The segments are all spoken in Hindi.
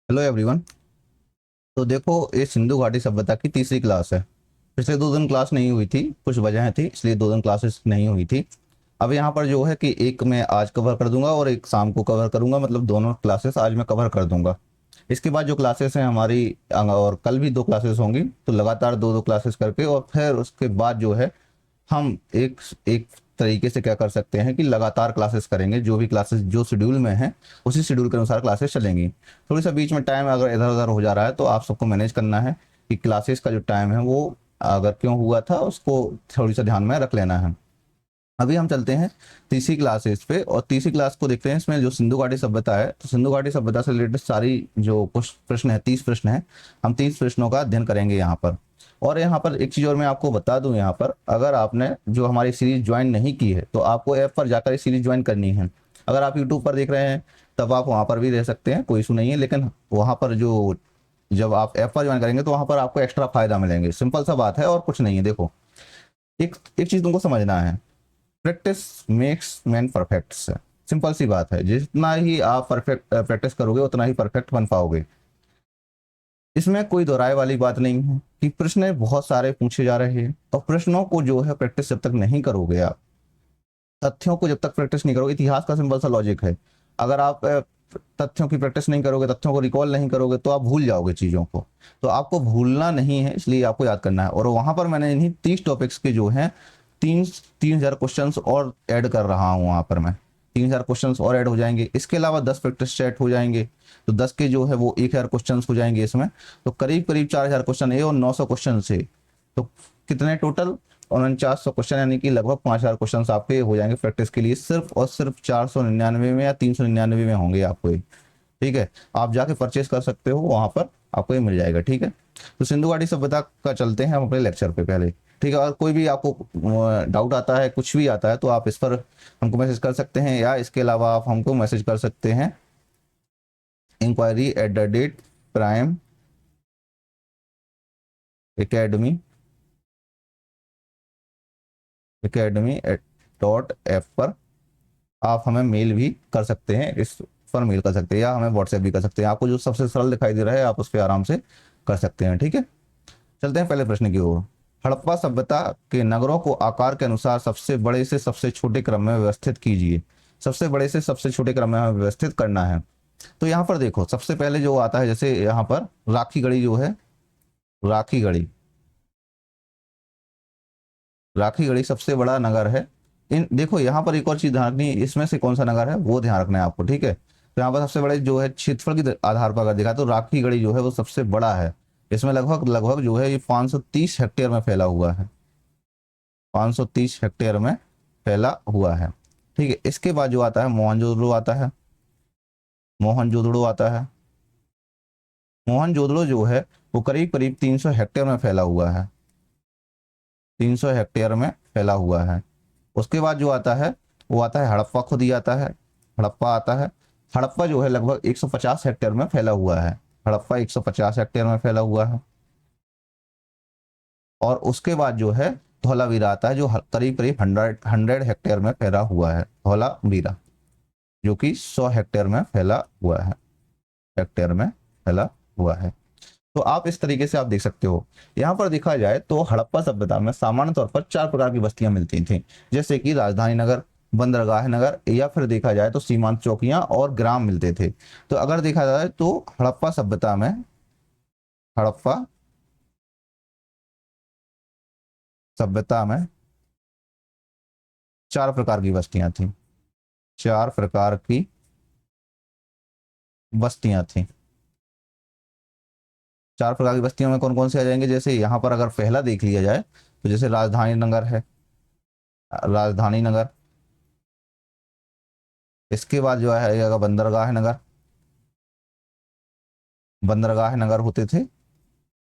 Hello everyone. तो देखो, ये सिंधु घाटी सभ्यता की तीसरी क्लास है। पिछले 2 दिन क्लास नहीं हुई थी, कुछ वजह थी, इसलिए 2 दिन क्लासेस नहीं हुई थी। अब यहाँ पर जो है कि एक मैं आज कवर कर दूंगा और एक शाम को कवर करूंगा, मतलब दोनों क्लासेस आज मैं कवर कर दूंगा। इसके बाद जो क्लासेस हैं हमारी, और कल भी 2 क्लासेस होंगी, तो लगातार दो दो क्लासेस करके और फिर उसके बाद जो है हम एक एक तरीके से क्या कर सकते हैं कि लगातार क्लासेस करेंगे। जो भी क्लासेस जो शेड्यूल में है उसी शेड्यूल के अनुसार क्लासेस चलेंगी। थोड़ी सा बीच में टाइम अगर इधर उधर हो जा रहा है तो आप सबको मैनेज करना है कि क्लासेस का जो टाइम है वो अगर क्यों हुआ था उसको थोड़ी सा ध्यान में रख लेना है। अभी हम चलते हैं तीसरी क्लासेस पे और तीसरी क्लास को देखते हैं। इसमें जो सिंधु घाटी सभ्यता है, तो सिंधु घाटी सभ्यता से रिलेटेड सारी जो कुछ प्रश्न है, 30 प्रश्न है, हम 30 प्रश्नों का अध्ययन करेंगे यहाँ पर। और यहाँ पर एक चीज़ और मैं आपको बता दूं, यहाँ पर अगर आपने जो हमारी सीरीज ज्वाइन नहीं की है तो आपको ऐप पर जाकर ये सीरीज ज्वाइन करनी है। अगर आप यूट्यूब पर देख रहे हैं तब आप वहाँ पर भी रह सकते हैं, कोई इशू नहीं है, लेकिन वहाँ पर जो जब आप ऐप पर ज्वाइन करेंगे तो वहाँ पर आपको एक्स्ट्रा फायदा मिलेंगे। सिंपल सा बात है और कुछ नहीं है। देखो, एक एक चीज़ तुमको समझना है, प्रैक्टिस मेक्स मैन परफेक्ट है। सिंपल सी बात है, जितना ही आप परफेक्ट प्रैक्टिस करोगे उतना ही परफेक्ट बन पाओगे। इसमें कोई दोहराए वाली बात नहीं है कि प्रश्न बहुत सारे पूछे जा रहे हैं और प्रश्नों को जो है प्रैक्टिस जब तक नहीं करोगे आप, तथ्यों को जब तक प्रैक्टिस नहीं करोगे, इतिहास का सिंपल सा लॉजिक है। अगर आप तथ्यों की प्रैक्टिस नहीं करोगे, तथ्यों को रिकॉल नहीं करोगे तो आप भूल जाओगे चीज़ों को। तो आपको भूलना नहीं है, इसलिए आपको याद करना है। और वहां पर मैंने इन्हीं 30 टॉपिक्स के जो हैं तीन 3,000 क्वेश्चन और ऐड कर रहा हूँ। वहां पर मैं 3,000 क्वेश्चन और ऐड हो जाएंगे। इसके अलावा 10 प्रैक्टिस सेट हो जाएंगे, तो 10 के जो है वो 1,000 क्वेश्चन हो जाएंगे इसमें। तो करीब करीब 4,000 क्वेश्चन है और 900 क्वेश्चन से, तो कितने टोटल 4900 क्वेश्चन, यानी कि लगभग 5,000 क्वेश्चन आपके हो जाएंगे प्रैक्टिस के लिए। सिर्फ और सिर्फ 499 में या 399 में होंगे आपको ये। ठीक है, आप जाके परचेज कर सकते हो, वहां पर आपको ये मिल जाएगा। ठीक है, तो सिंधु घाटी सभ्यता का चलते हैं हम अपने लेक्चर पे पहले। ठीक है, और कोई भी आपको डाउट आता है, कुछ भी आता है, तो आप इस पर हमको मैसेज कर सकते हैं, या इसके अलावा आप हमको मैसेज कर सकते हैं inquiry@prime academy डॉट ऐप पर आप हमें मेल भी कर सकते हैं। इस पर मेल कर सकते हैं या हमें व्हाट्सएप भी कर सकते हैं। आपको जो सबसे सरल दिखाई दे रहा है आप उस पर आराम से कर सकते हैं। ठीक है, चलते हैं पहले प्रश्न की ओर। हड़प्पा सभ्यता के नगरों को आकार के अनुसार सबसे बड़े से सबसे छोटे क्रम में व्यवस्थित कीजिए। सबसे बड़े से सबसे छोटे क्रम में हमें व्यवस्थित करना है। तो यहाँ पर देखो, सबसे पहले जो आता है, जैसे यहाँ पर राखी गढ़ी जो है, राखी गढ़ी, राखी गढ़ी सबसे बड़ा नगर है। इन देखो, यहाँ पर एक और चीज ध्यान रखनी है, इसमें से कौन सा नगर है वो ध्यान रखना है आपको। ठीक है, तो यहाँ पर सबसे बड़े जो है क्षेत्रफल के आधार पर अगर देखा तो राखी गढ़ी जो है वो सबसे बड़ा है। इसमें लगभग लगभग जो है ये 530 हेक्टेयर में फैला हुआ है। 530 हेक्टेयर में फैला हुआ है। ठीक है, इसके बाद जो आता है मोहनजोदड़ो आता है। मोहनजोदड़ो आता है। मोहनजोदड़ो जो है वो करीब करीब 300 हेक्टेयर में फैला हुआ है। 300 हेक्टेयर में फैला हुआ है। उसके बाद जो आता है वो आता है हड़प्पा, खुद ही आता है, हड़प्पा आता है। हड़प्पा जो है लगभग 150 हेक्टेयर में फैला हुआ है। हड़प्पा 150 हेक्टेयर में फैला हुआ है। और उसके बाद जो है धौलावीरा आता है, जो करीब करीब 100 हेक्टेयर में फैला हुआ है। धौलावीरा जो कि 100 हेक्टेयर में फैला हुआ है, हेक्टेयर में फैला हुआ है। तो आप इस तरीके से आप देख सकते हो। यहाँ पर देखा जाए तो हड़प्पा सभ्यता में सामान्य तौर पर 4 प्रकार की बस्तियां मिलती थी, जैसे कि राजधानी नगर, बंदरगाह नगर, या फिर देखा जाए तो सीमांत चौकियां और ग्राम मिलते थे। तो अगर देखा जाए तो हड़प्पा सभ्यता में, हड़प्पा सभ्यता में 4 प्रकार की बस्तियां थी। 4 प्रकार की बस्तियां थी। 4 प्रकार की बस्तियों में कौन कौन से आ जाएंगे, जैसे यहाँ पर अगर पहला देख लिया जाए तो जैसे राजधानी नगर है, राजधानी नगर। इसके बाद जो है बंदरगाह नगर, बंदरगाह नगर होते थे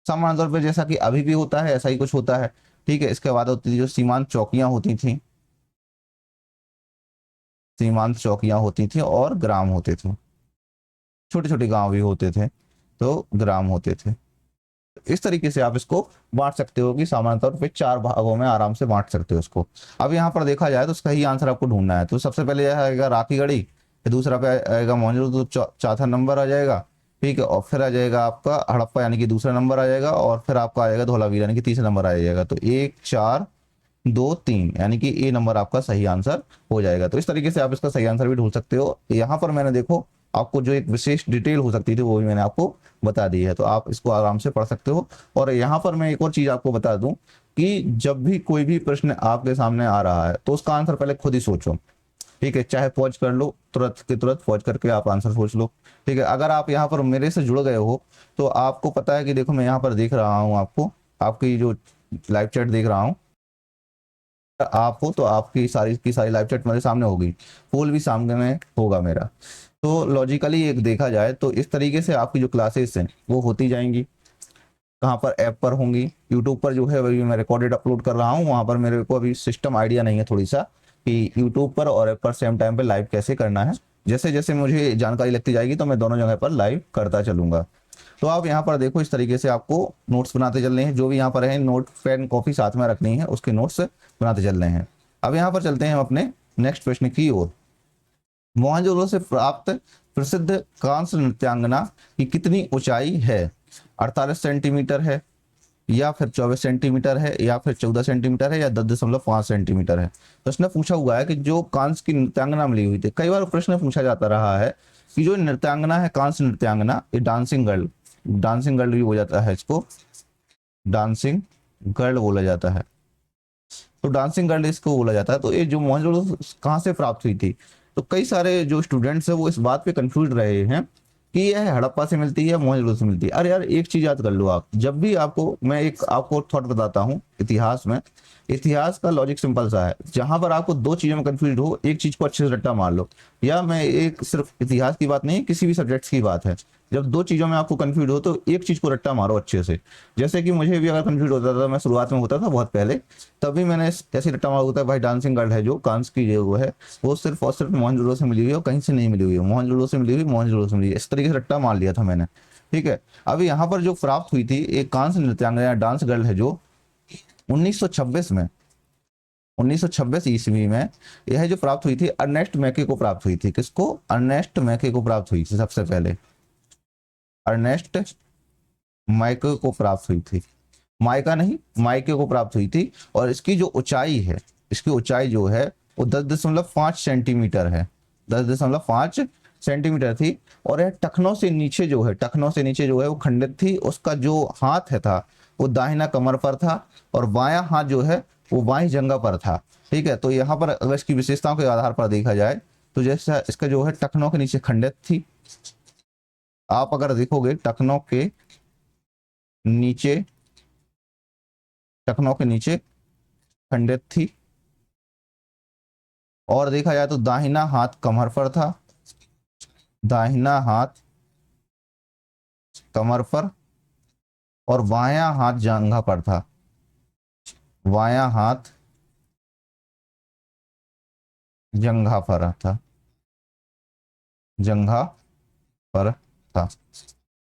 सामान्य तौर पर, जैसा कि अभी भी होता है ऐसा ही कुछ होता है। ठीक है, इसके बाद होती थी जो सीमांत चौकियां होती थी, सीमांत चौकियां होती थी और ग्राम होते थे। छोटे छोटे गांव भी होते थे तो ग्राम होते थे। इस तरीके से आप इसको बांट सकते हो कि सामान्य तौर पे 4 भागों में आराम से बांट सकते हो इसको। अब यहाँ पर देखा जाए तो इसका ही आंसर आपको ढूंढना है। तो सबसे पहले यह आएगा राखी गढ़ी, फिर दूसरा पे आएगा मोहनजोदड़ो, तो चौथा नंबर आ जाएगा। ठीक है, और फिर आ जाएगा आपका हड़प्पा यानी कि दूसरा नंबर आ जाएगा, और फिर आपका आ जाएगा धोलावीरा यानी कि तीसरा नंबर आ जाएगा। तो 1 4 2 3 यानी कि ए नंबर आपका सही आंसर हो जाएगा। तो इस तरीके से आप इसका सही आंसर भी ढूंढ सकते हो। यहाँ पर मैंने देखो आपको जो एक विशेष डिटेल हो सकती थी वो भी मैंने आपको बता दी है, तो आप इसको आराम से पढ़ सकते हो। और यहाँ पर मैं एक और चीज आपको बता दूं कि जब भी कोई भी प्रश्न आपके सामने आ रहा है तो उसका आंसर पहले खुद ही सोचो। ठीक है, चाहे पॉज कर लो, तुरंत के तुरंत पॉज करके आप आंसर सोच लो। ठीक है, अगर आप यहाँ पर मेरे से जुड़ गए हो तो आपको पता है कि देखो मैं यहाँ पर देख रहा हूँ आपको, आपकी जो लाइव चैट देख रहा हूँ, आप हो तो आपकी सारी की सारी लाइव चैट मेरे सामने होगी, पोल भी सामने होगा मेरा। तो लॉजिकली एक देखा जाए तो इस तरीके से आपकी जो क्लासेस हैं वो होती जाएंगी। कहाँ पर, ऐप पर होंगी। यूट्यूब पर जो है अभी मैं रिकॉर्डेड अपलोड कर रहा हूँ, वहाँ पर मेरे को अभी सिस्टम आइडिया नहीं है थोड़ी सा कि यूट्यूब पर और ऐप पर सेम टाइम पे लाइव कैसे करना है। जैसे जैसे मुझे जानकारी लगती जाएगी तो मैं दोनों जगह पर लाइव करता चलूंगा। तो आप यहाँ पर देखो इस तरीके से आपको नोट्स बनाते चलने हैं, जो भी यहाँ पर है नोट पेन कॉपी साथ में रखनी है, उसके नोट्स बनाते चलने हैं। अब यहाँ पर चलते हैं हम अपने नेक्स्ट प्रश्न की ओर। मोहनजोदड़ो से प्राप्त प्रसिद्ध कांस्य नृत्यांगना की कितनी ऊंचाई है? 48 सेंटीमीटर है, या फिर 24 सेंटीमीटर है, या फिर 14 सेंटीमीटर है, या 10.5 सेंटीमीटर है। प्रश्न पूछा हुआ है कि जो कांस्य की नृत्यांगना मिली हुई थी, कई बार प्रश्न पूछा जाता रहा है कि जो नृत्यांगना है, कांस्य नृत्यांगना, ये डांसिंग गर्ल, डांसिंग गर्ल भी हो जाता है, इसको डांसिंग गर्ल बोला जाता है। तो डांसिंग गर्ल इसको बोला जाता है। तो ये जो मोहनजोदड़ो कहाँ से प्राप्त हुई थी, तो कई सारे जो स्टूडेंट्स है वो इस बात पे कंफ्यूज रहे हैं कि यह हड़प्पा से मिलती है, मोहनजोदड़ो से मिलती है। अरे यार एक चीज याद कर लो आप, जब भी आपको मैं एक आपको थॉट बताता हूँ इतिहास में, इतिहास का लॉजिक सिंपल सा है, जहां पर आपको दो चीजों में कंफ्यूज हो एक चीज को अच्छे से रट्टा मार लो। या मैं एक सिर्फ इतिहास की बात नहीं, किसी भी सब्जेक्ट की बात है, जब दो चीजों में आपको कंफ्यूज हो तो एक चीज को रट्टा मारो अच्छे से। जैसे कि मुझे भी अगर कंफ्यूज होता था, मैं शुरुआत में होता था बहुत पहले, तभी मैंने ऐसे रट्टा मारा होता है भाई डांसिंग गर्ल है जो कांस की जो है वो सिर्फ और सिर्फ मोहनजोदड़ो से मिली हुई है और कहीं से नहीं मिली हुई है, मोहनजोदड़ो से मिली हुई, मोहनजोदड़ो से मिली है, इस तरीके से रट्टा मार लिया था मैंने। ठीक है, अभी यहाँ पर जो प्राप्त हुई थी एक कांस्य नृत्यांगना डांस गर्ल है जो 1926 में, 1926 ईस्वी में यह जो प्राप्त हुई थी अर्नेस्ट मैके को प्राप्त हुई थी। किसको? अर्नेस्ट मैके को प्राप्त हुई थी सबसे पहले, अर्नेस्ट मैके को प्राप्त हुई थी, माइका नहीं माइके को प्राप्त हुई थी। और इसकी जो ऊंचाई है, इसकी ऊंचाई जो है वो 10.5 सेंटीमीटर है, 10.5 सेंटीमीटर थी। और यह टखनों से नीचे जो है, टखनों से नीचे जो है वो खंडित थी। उसका जो हाथ है था वो दाहिना कमर पर था, और बायां हाथ जो है वो बाईं जंघा पर था। ठीक है, तो यहाँ पर अगर इसकी विशेषताओं के आधार पर देखा जाए तो जैसे इसका जो है टखनों के नीचे खंडित थी, आप अगर देखोगे टखनों के नीचे, टखनों के नीचे खंडित थी। और देखा जाए तो दाहिना हाथ कमर पर था, दाहिना हाथ कमर पर, और बायां हाथ जांघा पर था, बायां हाथ जंघा पर था, जंघा पर था।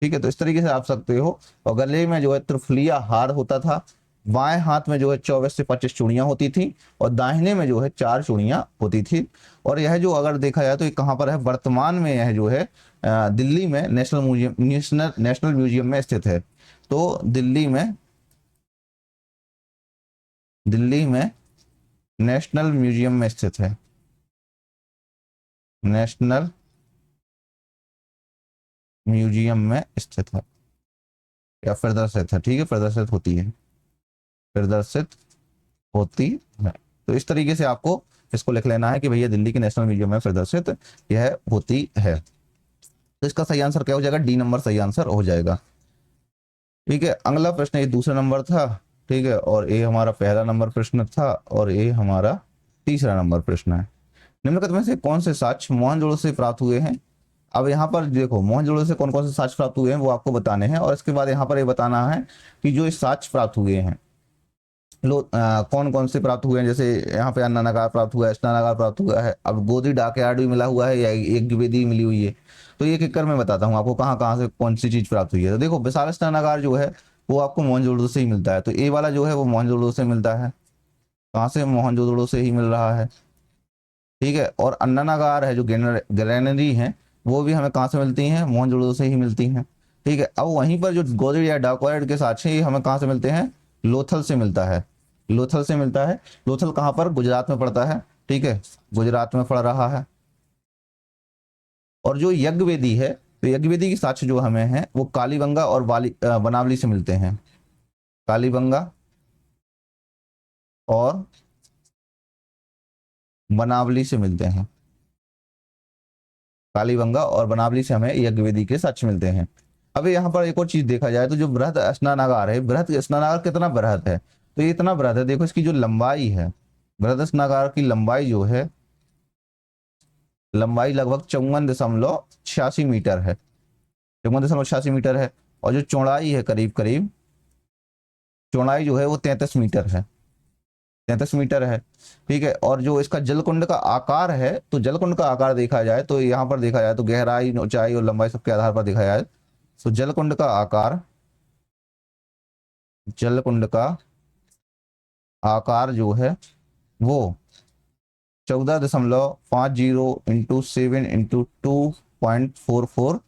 ठीक है, तो इस तरीके से आप सकते हो। और गले में जो है त्रिफुलिया हार होता था, बाएं हाथ में जो है 24 से 25 चूड़ियां होती थी, और दाहिने में जो है 4 चूड़ियां होती थी। और यह जो अगर देखा जाए तो ये कहाँ पर है, वर्तमान में यह जो है दिल्ली में नेशनल म्यूजियम में स्थित है। तो दिल्ली में नेशनल म्यूजियम में स्थित है, नेशनल म्यूजियम में स्थित है, या प्रदर्शित है। ठीक है, प्रदर्शित होती है, प्रदर्शित होती है। तो इस तरीके से आपको इसको लिख लेना है कि भैया दिल्ली के नेशनल म्यूजियम में प्रदर्शित यह होती है। तो इसका सही आंसर क्या हो जाएगा? डी नंबर सही आंसर हो जाएगा। ठीक है, अगला प्रश्न ये दूसरा नंबर था। ठीक है, और ये हमारा पहला नंबर प्रश्न था, और ये हमारा तीसरा नंबर प्रश्न है। निम्नलिखित में से कौन से साक्ष्य मोहनजोदड़ो से प्राप्त हुए हैं? अब यहाँ पर देखो मोहनजोदड़ो से कौन कौन से साक्ष्य प्राप्त हुए हैं वो आपको बताने हैं, और इसके बाद यहाँ पर ये बताना है कि जो इस साक्ष्य प्राप्त हुए हैं कौन कौन से प्राप्त हुए हैं। जैसे यहाँ पे अन्ना नगार प्राप्त हुआ है, स्नानागार प्राप्त हुआ है, अब गोदी डाकयार्ड भी मिला हुआ है, या एक वेदी मिली हुई है। तो एक एक कर मैं बताता हूँ आपको कहाँ कहाँ से कौन सी चीज प्राप्त हुई है। तो देखो विशाल स्नानागार जो है वो आपको मोहनजोदड़ो से ही मिलता है, तो ए वाला जो है वो मोहनजोदड़ो से मिलता है। कहाँ से? मोहनजोदड़ो से ही मिल रहा है। ठीक है, और अन्ना नगार है जो ग्रेनरी है वो भी हमें कहाँ से मिलती हैं, मोहनजोदड़ो से ही मिलती हैं। ठीक है, अब वहीं पर जो गोदरेज या डाकोराइट के साक्ष्य ये हमें कहाँ से मिलते हैं, लोथल से मिलता है। लोथल से मिलता है। लोथल कहाँ पर, गुजरात में पड़ता है। ठीक है, गुजरात में पड़ रहा है। और जो यज्ञवेदी है, तो यज्ञवेदी की साक्ष्य जो हमें है वो कालीबंगा और बनावली से मिलते हैं। कालीबंगा और बनावली से मिलते हैं। कालीबंगा और बनावली से हमें यज्ञवेदी के साक्ष्य मिलते हैं। अब यहाँ पर एक और चीज देखा जाए तो जो बृहद स्नानागार है, बृहद स्नानागार कितना बृहद है, तो ये इतना बृहद है, देखो इसकी जो लंबाई है, बृहद स्नानागार की लंबाई जो है, लंबाई लगभग 54.86 मीटर है। 54.86 मीटर है। और जो चौड़ाई है, करीब करीब चौड़ाई जो है वो 33 मीटर है। 33 मीटर है। ठीक है, और जो इसका जलकुंड का आकार है, तो जलकुंड का आकार देखा जाए तो यहाँ पर देखा जाए तो गहराई, ऊंचाई और लंबाई सबके आधार पर देखा जाए तो जलकुंड का आकार, जलकुंड का आकार जो है वो 14.50 × 7 × 2.44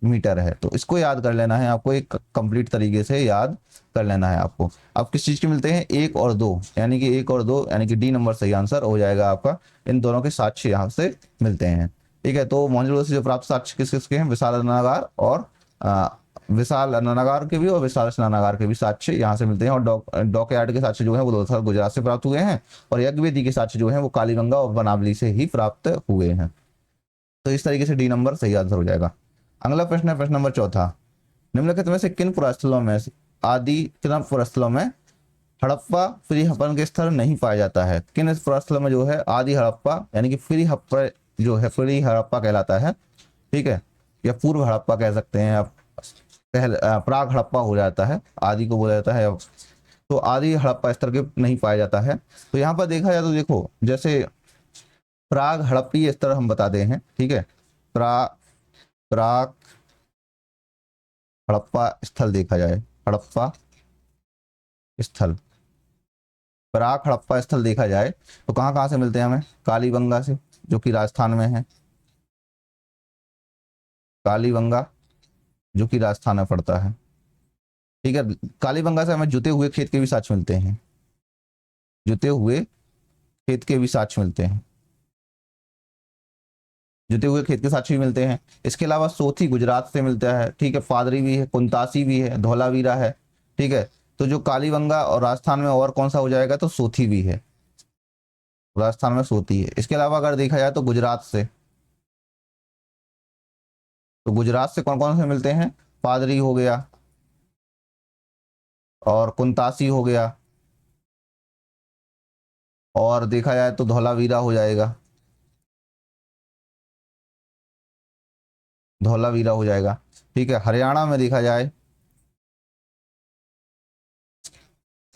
मीटर है। तो इसको याद कर लेना है आपको, एक कंप्लीट तरीके से याद कर लेना है आपको। अब किस चीज के मिलते हैं, 1 और 2, यानी कि 1 और 2 यानी कि डी नंबर सही आंसर हो जाएगा आपका। इन दोनों के साक्ष्य यहाँ से मिलते हैं। ठीक है, तो मोहनजोदड़ो से जो प्राप्त साक्ष्य किस किसके हैं, विशाल स्नानागार और विशाल स्नानागार के भी और विशाल स्नानागार के भी साक्ष्य यहाँ से मिलते हैं। और डॉकयार्ड के साक्ष्य जो है वो लोथल गुजरात से प्राप्त हुए हैं, और यज्ञवेदी के साक्ष्य जो है वो कालीगंगा और बनावली से ही प्राप्त हुए हैं। तो इस तरीके से डी नंबर सही आंसर हो जाएगा। अगला प्रश्न है प्रश्न नंबर 4। निम्नलिखित में से किन पुरास्थलों में हड़प्पा फ्री हड़प्पन के स्थल नहीं पाया जाता है। किन इस पुरास्थलों में जो है आदि हड़प्पा यानी कि फ्री हड़प्पा जो है, फ्री हड़प्पा कहलाता है। ठीक है, या पूर्व हड़प्पा कह सकते हैं आप, प्राग हड़प्पा हो जाता है, आदि को बोला जाता है। तो आदि हड़प्पा स्तर के नहीं पाया जाता है। तो यहाँ पर देखा जाए तो देखो, जैसे प्राग हड़प्पी स्तर हम बताते हैं। ठीक है, प्राग हड़प्पा स्थल देखा जाए, हड़प्पा स्थल, प्राग हड़प्पा स्थल देखा जाए तो कहाँ कहाँ से मिलते हैं हमें, कालीबंगा से जो कि राजस्थान में है, कालीबंगा जो कि राजस्थान में पड़ता है। ठीक है, कालीबंगा से हमें जुते हुए खेत के भी साक्ष्य मिलते हैं, जुते हुए खेत के भी साक्ष्य मिलते हैं, जुते हुए खेत के साक्ष्य भी मिलते हैं। इसके अलावा सोथी गुजरात से मिलता है। ठीक है, फादरी भी है, कुंतासी भी है, धौलावीरा है। ठीक है, तो जो कालीबंगा और राजस्थान में और कौन सा हो जाएगा, तो सोथी भी है, राजस्थान में सोती है। इसके अलावा अगर देखा जाए तो गुजरात से, तो गुजरात से कौन कौन से मिलते हैं, पादरी हो गया और कुंतासी हो गया, और देखा जाए तो धौलावीरा हो जाएगा, धौलावीरा हो जाएगा। ठीक है, हरियाणा में देखा जाए,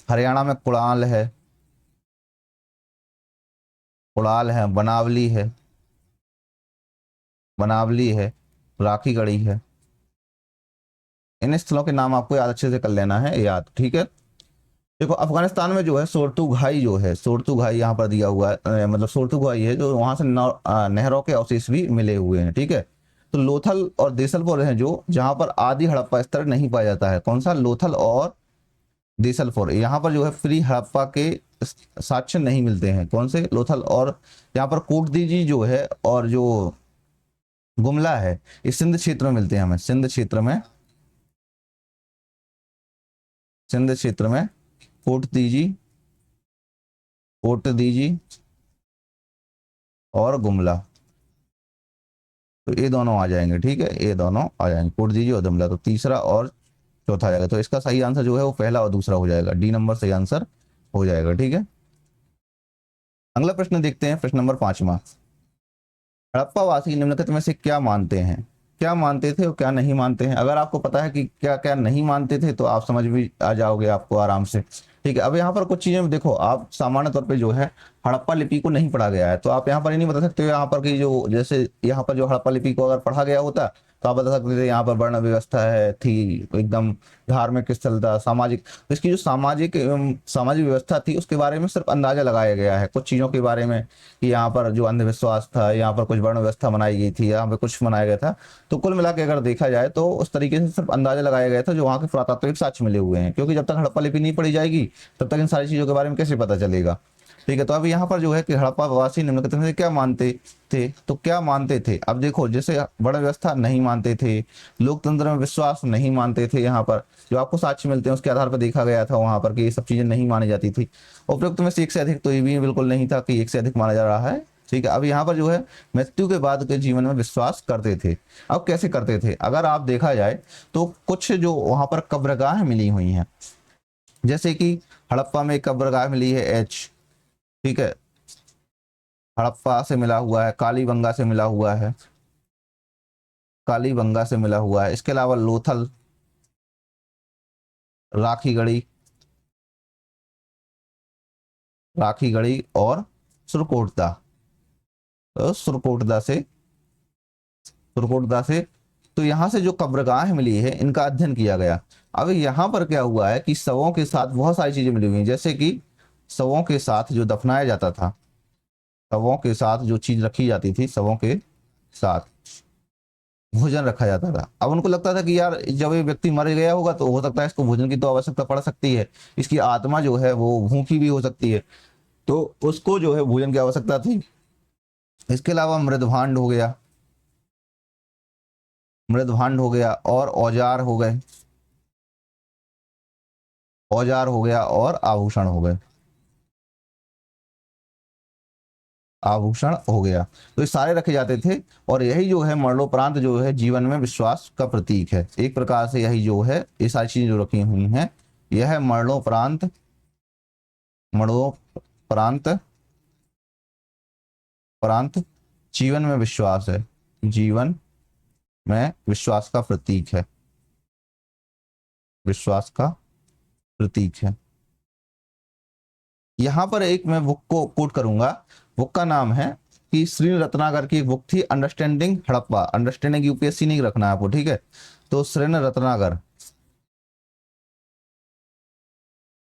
हरियाणा में कुड़ाल है, कुड़ाल है, बनावली है, बनावली है, राखी गढ़ी है। इन स्थलों के नाम आपको याद अच्छे से कर लेना है याद। ठीक है, देखो अफगानिस्तान में जो है सोरतुघाई जो है, सोरतुघाई यहाँ पर दिया हुआ है, मतलब सोरतुघाई है जो वहां से नहरों के अवशेष भी मिले हुए हैं। ठीक है, तो लोथल और देसलपुर है जो, जहां पर आदि हड़प्पा स्तर नहीं पाया जाता है। कौन सा, लोथल और देसलपुर, यहाँ पर जो है फ्री हड़प्पा के साक्ष्य नहीं मिलते हैं। कौन से, लोथल और यहाँ पर कोटदीजी जो है और जो गुमला है, इस सिंध क्षेत्र में मिलते हैं हमें, सिंध क्षेत्र में, सिंध क्षेत्र में कोटदीजी, कोटदीजी और गुमला, तो ये दोनों आ जाएंगे। ठीक है, ये दोनों आ जाएंगे, कोटदीजी और गुमला। तो तीसरा और चौथा आ जाएगा। तो इसका सही आंसर जो है वो पहला और दूसरा हो जाएगा, डी नंबर सही आंसर हो जाएगा। ठीक है, अगला प्रश्न देखते हैं, प्रश्न नंबर 5। हड़प्पा वासी निम्नलिखित में से क्या मानते हैं, क्या मानते थे और क्या नहीं मानते हैं। अगर आपको पता है कि क्या क्या नहीं मानते थे तो आप समझ भी आ जाओगे आपको आराम से। ठीक है, अब यहाँ पर कुछ चीजें देखो, आप सामान्य तौर पे जो है हड़प्पा लिपि को नहीं पढ़ा गया है, तो आप यहाँ पर ये नहीं बता सकते हो यहाँ पर कि जो, जैसे यहाँ पर जो हड़प्पा लिपि को अगर पढ़ा गया होता तो आप बता सकते थे यहाँ पर वर्ण व्यवस्था है थी, एकदम धार्मिक स्थल था, सामाजिक। तो इसकी जो सामाजिक व्यवस्था थी उसके बारे में सिर्फ अंदाजा लगाया गया है, कुछ चीज़ों के बारे में कि यहाँ पर जो अंधविश्वास था, यहाँ पर कुछ वर्ण व्यवस्था बनाई गई थी, यहाँ पर कुछ बनाया गया था। तो कुल मिला के अगर देखा जाए तो उस तरीके से सिर्फ अंदाजा लगाया गया था जो वहाँ के पुरातात्विक साक्ष्य मिले हुए हैं, क्योंकि जब तक हड़प्पा लिपि नहीं पढ़ी जाएगी तब तक इन सारी चीज़ों के बारे में कैसे पता चलेगा। ठीक है, तो अब यहाँ पर जो है कि हड़प्पा वासी निम्नलिखित में से क्या मानते थे, तो क्या मानते थे। अब देखो, जैसे वर्ण व्यवस्था नहीं मानते थे, लोकतंत्र में विश्वास नहीं मानते थे, यहाँ पर जो आपको साक्ष्य मिलते हैं उसके आधार पर देखा गया था वहां पर कि ये सब चीजें नहीं मानी जाती थी। उपयुक्त में से एक से अधिक तो ये भी बिल्कुल नहीं था कि एक से अधिक माना जा रहा है। ठीक है, अब यहाँ पर जो है मृत्यु के बाद के जीवन में विश्वास करते थे। अब कैसे करते थे, अगर आप देखा जाए तो कुछ जो वहां पर कब्रगाह मिली हुई हैं, जैसे कि हड़प्पा में एक कब्रगाह मिली है एच, ठीक है, हड़प्पा से मिला हुआ है, कालीबंगा से मिला हुआ है, कालीबंगा से मिला हुआ है। इसके अलावा लोथल, राखीगढ़ी, राखीगढ़ी और सुरकोटदा। तो सुरकोटदा से तो यहाँ से जो कब्रगाह मिली है इनका अध्ययन किया गया। अब यहाँ पर क्या हुआ है कि शवों के साथ बहुत सारी चीजें मिली हुई हैं, जैसे कि शवों के साथ जो दफनाया जाता था, शवों के साथ जो चीज रखी जाती थी, शवों के साथ भोजन रखा जाता था। अब उनको लगता था कि यार जब ये व्यक्ति मर गया होगा तो हो सकता है इसको भोजन की तो आवश्यकता पड़ सकती है, इसकी आत्मा जो है वो भूखी भी हो सकती है, तो उसको जो है भोजन की आवश्यकता थी। इसके अलावा मृदभांड हो गया, मृदभांड हो गया और औजार हो गए, औजार हो गया और आभूषण हो गए, आभूषण हो गया। तो ये सारे रखे जाते थे और यही जो है मरणोपरांत जो है जीवन में विश्वास का प्रतीक है। एक प्रकार से यही जो है ये सारी चीजें जो रखी हुई हैं, यह मरणोपरांत, मरणोपरांत प्रांत जीवन में विश्वास है, जीवन में विश्वास का प्रतीक है, विश्वास का प्रतीक है। यहां पर एक मैं बुक को कोट करूंगा, बुक का नाम है कि श्री रत्नाकर की एक बुक थी अंडरस्टैंडिंग हड़प्पा। अंडरस्टैंडिंग यूपीएससी नहीं रखना है आपको, ठीक है। तो श्री रत्नाकर,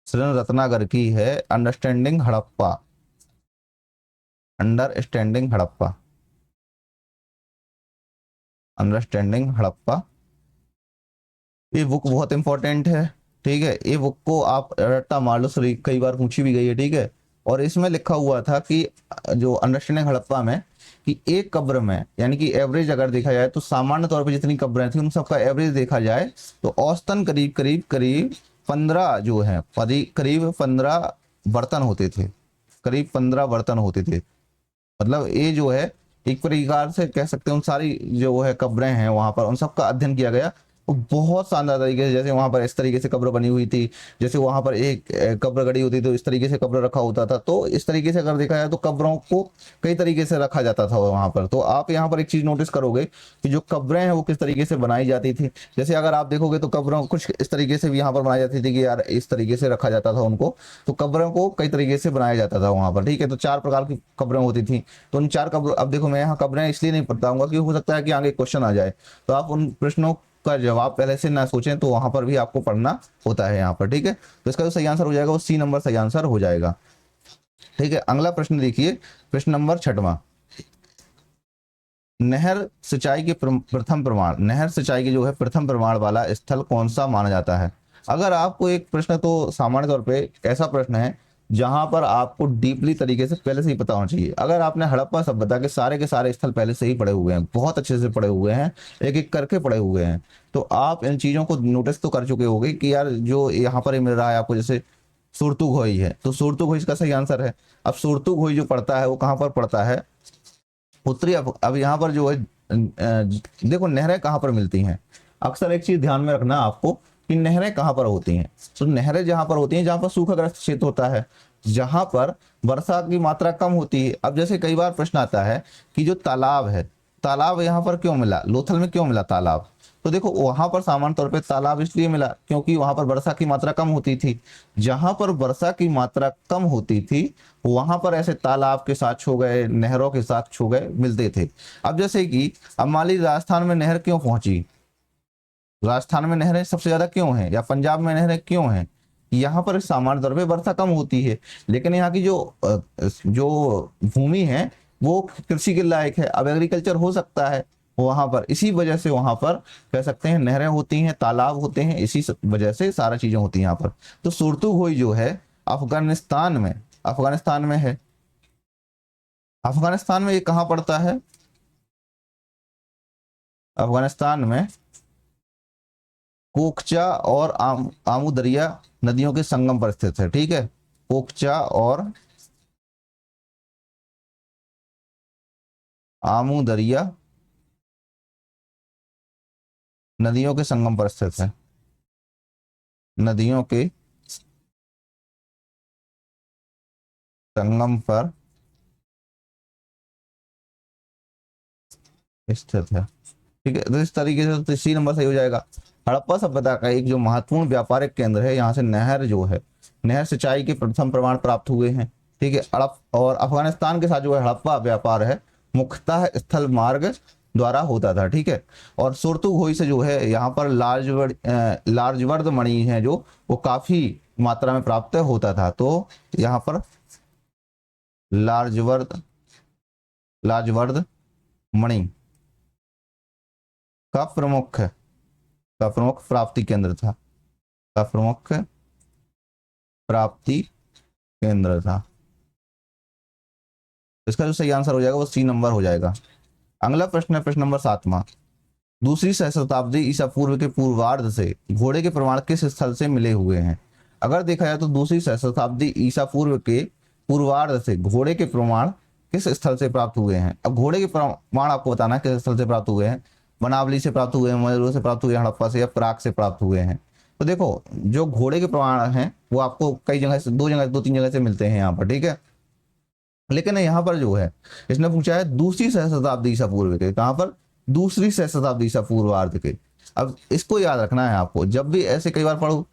श्री रत्नाकर की है understanding Harappa, understanding Harappa, understanding Harappa. ये बुक बहुत इंपॉर्टेंट है, ठीक है। ये बुक को आप रट्टा मार लो, सॉरी कई बार पूछी भी गई है, ठीक है। और इसमें लिखा हुआ था कि जो अंडरस्टैंडिंग हड़प्पा में कि एक कब्र में, यानी कि एवरेज अगर देखा जाए तो सामान्य तौर पर जितनी कब्रें थी उन सबका एवरेज देखा जाए तो औसतन करीब करीब करीब 15 जो है करीब 15 बर्तन होते थे, करीब 15 बर्तन होते थे। मतलब ये जो है एक प्रकार से कह सकते हैं उन सारी जो है कब्रें हैं वहां पर उन सबका अध्ययन किया गया। वो बहुत शानदार तरीके से, जैसे वहां पर इस तरीके से कब्र बनी हुई थी, जैसे वहां पर एक कब्र गड़ी होती तो इस तरीके से कब्र रखा होता था। तो इस तरीके से अगर देखा जाए तो कब्रों को कई तरीके से रखा जाता था वहां पर। तो आप यहाँ पर एक चीज नोटिस करोगे कि जो कब्रें हैं वो किस तरीके से बनाई जाती थी। जैसे अगर आप देखोगे तो कब्रों कुछ इस तरीके से भी यहाँ पर बनाई जाती थी कि यार इस तरीके से रखा जाता था उनको। तो कब्रों को कई तरीके से बनाया जाता था वहां पर, ठीक है। तो 4 प्रकार की कब्रें होती थी। तो उन 4 कब्र, अब देखो मैं यहाँ कब्रें इसलिए नहीं बताऊंगा कि हो सकता है कि आगे क्वेश्चन आ जाए, तो आप उन प्रश्नों का जवाब पहले से ना सोचें, तो वहां पर भी आपको पढ़ना होता है यहाँ पर, ठीक है। तो इसका जो सही आंसर हो जाएगा वो सी नंबर सही आंसर हो जाएगा, ठीक है। अगला प्रश्न देखिए, प्रश्न नंबर 6वां, नहर सिंचाई के प्रथम प्रमाण, नहर सिंचाई के जो है प्रथम प्रमाण वाला स्थल कौन सा माना जाता है। अगर आपको एक प्रश्न, तो सामान्य तौर पे ऐसा प्रश्न है जहां पर आपको डीपली तरीके से पहले से ही पता होना चाहिए। अगर आपने हड़प्पा सभ्यता के सारे स्थल पहले से ही पढ़े हुए हैं, बहुत अच्छे से पढ़े हुए हैं, एक एक करके पढ़े हुए हैं, तो आप इन चीजों को नोटिस तो कर चुके होंगे कि यार जो यहाँ पर मिल रहा है आपको, जैसे सुरतुघोई है, तो सुरतुघोई इसका सही आंसर है। अब सुरतुघोई जो पड़ता है वो कहाँ पर पड़ता है, उत्तरी। अब यहाँ पर जो है देखो नहरें कहाँ पर मिलती हैं। अक्सर एक चीज ध्यान में रखना आपको कि नहरें कहाँ पर होती हैं। तो नहरें जहां पर होती हैं जहां पर सूखाग्रस्त क्षेत्र होता है, जहां पर वर्षा की मात्रा कम होती है। अब जैसे कई बार प्रश्न आता है कि जो तालाब है, तालाब यहाँ पर क्यों मिला, लोथल में क्यों मिला तालाब, तो देखो वहां पर सामान्य तौर पे तालाब इसलिए मिला क्योंकि वहां पर वर्षा की मात्रा कम होती थी। जहां पर वर्षा की मात्रा कम होती थी वहां पर ऐसे तालाब के साथ छो गए, नहरों के साथ छो गए मिलते थे। अब जैसे कि अब मान लीजिए राजस्थान में नहर क्यों पहुंची, राजस्थान में नहरें सबसे ज्यादा क्यों हैं या पंजाब में नहरें क्यों हैं, यहाँ पर सामान्य तौर पे वर्षा कम होती है लेकिन यहाँ की जो भूमि है वो कृषि के लायक है। अब एग्रीकल्चर हो सकता है वहां पर, इसी वजह से वहां पर कह सकते हैं नहरें होती हैं, तालाब होते हैं, इसी वजह से सारा चीजें होती हैं यहाँ पर। तो सुरतुघोई जो है अफगानिस्तान में है। अफगानिस्तान में ये कहाँ पड़ता है, अफगानिस्तान में कोकचा और आमू दरिया नदियों के संगम पर स्थित है। ठीक है, कोकचा और आमू दरिया नदियों के संगम पर स्थित है, नदियों के संगम पर स्थित है। ठीक है, तो इस तरीके से तो सी नंबर सही हो जाएगा। हड़प्पा सभ्यता का एक जो महत्वपूर्ण व्यापारिक केंद्र है, यहाँ से नहर जो है, नहर सिंचाई के प्रथम प्रमाण प्राप्त हुए हैं। ठीक है, हड़प और अफगानिस्तान के साथ जो है हड़प्पा व्यापार है मुख्यतः स्थल मार्ग द्वारा होता था। ठीक है, और सुरतुघोई से जो है यहाँ पर लार्जवर्द मणि है जो वो काफी मात्रा में प्राप्त होता था। तो यहाँ पर लार्जवर्द मणि का प्रमुख प्राप्ति केंद्र था, का प्रमुख प्राप्ति केंद्र था। इसका जो सही आंसर हो जाएगा वो सी नंबर हो जाएगा। अगला प्रश्न है प्रश्न नंबर 7वां। दूसरी सहस्त्राब्दी ईसा पूर्व के पूर्वार्ध से घोड़े के प्रमाण किस स्थल से मिले हुए हैं। अगर देखा जाए तो दूसरी सहस्त्राब्दी ईसा पूर्व के पूर्वार्ध से घोड़े के प्रमाण किस स्थल से प्राप्त हुए हैं। अब घोड़े के प्रमाण आपको बताना है किस स्थल से प्राप्त हुए हैं। बनावली से प्राप्त हुए हैं, मयूर से प्राप्त हुए हैं, हड़प्पा से या प्राग से प्राप्त हुए हैं। तो देखो जो घोड़े के प्रमाण हैं वो आपको कई जगह से, दो तीन जगह से मिलते हैं यहाँ पर। ठीक है, लेकिन यहाँ पर जो है इसने पूछा है दूसरी सहस्त्राब्दी ईसा पूर्व के, कहाँ पर, दूसरी सहस्त्राब्दी ईसा पूर्वार्ध के। अब इसको याद रखना है आपको, जब भी ऐसे कई बार पढ़ो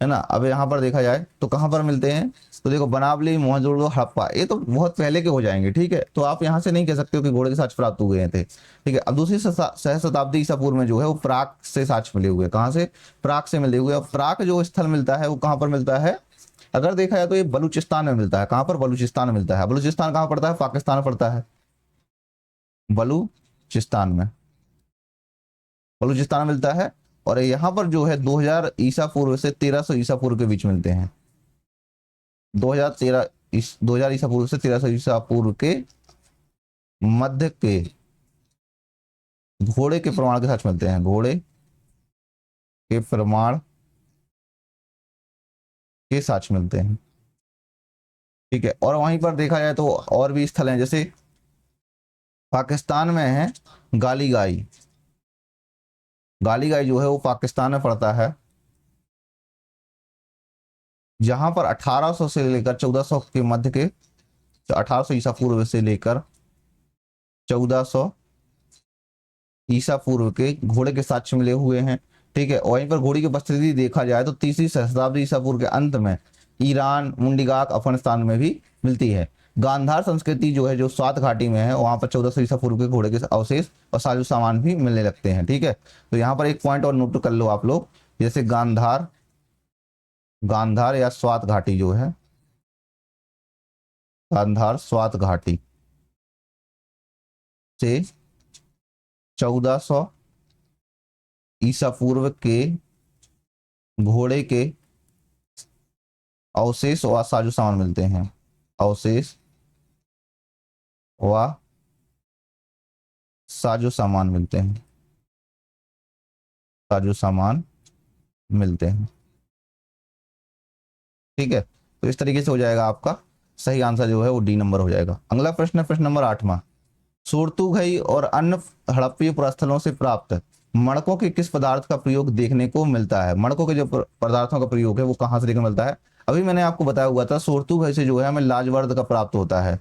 है ना। अब यहाँ पर देखा जाए तो कहाँ पर मिलते हैं, तो देखो बनावली, मोहनजोदड़ो, हड़प्पा, ये तो बहुत पहले के हो जाएंगे। ठीक है, तो आप यहाँ से नहीं कह सकते हो कि घोड़े के साक्ष्य प्राप्त हुए थे। ठीक है, अब दूसरी सहस्त्राब्दी ईसा पूर्व में जो है वो प्राग से साक्ष्य मिले हुए, कहाँ से, प्राग से मिले हुए। अब प्राग जो स्थल मिलता है वो कहाँ पर मिलता है, अगर देखा जाए तो ये बलूचिस्तान में मिलता है। कहाँ पर, बलूचिस्तान में मिलता है। बलूचिस्तान कहाँ पड़ता है, पाकिस्तान में पड़ता है, बलूचिस्तान में, बलूचिस्तान में मिलता है। और यहाँ पर जो है 2000 ईसा पूर्व से 1300 ईसा पूर्व के बीच मिलते हैं। 2000 ईसा पूर्व से 1300 ईसा पूर्व के मध्य के घोड़े के प्रमाण के साथ मिलते हैं, घोड़े के प्रमाण के साथ मिलते हैं। ठीक है, और वहीं पर देखा जाए तो और भी स्थल हैं, जैसे पाकिस्तान में है गालीगाई। गालीगाई जो है वो पाकिस्तान में पड़ता है, जहां पर 1800 से लेकर 1400 के मध्य के, 1800 ईसा पूर्व से लेकर 1400 ईसा पूर्व के घोड़े के साक्ष्य मिले हुए हैं। ठीक है, वहीं पर घोड़ी की उपस्थिति देखा जाए तो तीसरी सहस्त्राब्दी ईसा पूर्व के अंत में ईरान, मुंडीगाक, अफगानिस्तान में भी मिलती है। गांधार संस्कृति जो है जो स्वात घाटी में है वहां पर 1400 ईसा पूर्व के घोड़े के अवशेष और साजो सामान भी मिलने लगते हैं। ठीक है, तो यहाँ पर एक पॉइंट और नोट कर लो आप लोग, जैसे गांधार या स्वात घाटी जो है, गांधार स्वात घाटी से 1400 ईसा पूर्व के घोड़े के अवशेष व साजो सामान मिलते हैं, अवशेष व साजो सामान मिलते हैं, साजो सामान मिलते हैं। ठीक है, तो इस तरीके से हो जाएगा आपका सही आंसर जो है वो डी नंबर हो जाएगा। अगला प्रश्न है प्रश्न नंबर 8वां। सुरतुघई और अन्य हड़प्पीय पुरास्थलों से प्राप्त मणकों के किस पदार्थ का प्रयोग देखने को मिलता है। मणकों के जो पदार्थों का प्रयोग है वो कहाँ से देखने को मिलता है। अभी मैंने आपको बताया हुआ था सुरतुघई से जो है हमें लाजवर्द का प्राप्त होता है,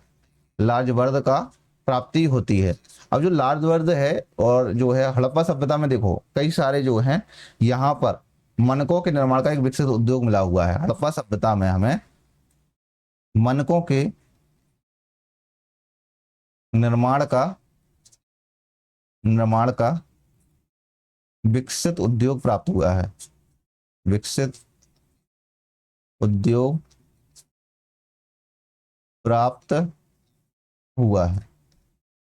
लाजवर्द का प्राप्ति होती है। अब जो लार्ज वर्द है और जो है हड़प्पा सभ्यता में देखो कई सारे जो हैं यहाँ पर मनकों के निर्माण का एक विकसित उद्योग मिला हुआ है। हड़प्पा सभ्यता में हमें मनकों के निर्माण का विकसित उद्योग प्राप्त हुआ है। विकसित उद्योग प्राप्त हुआ है,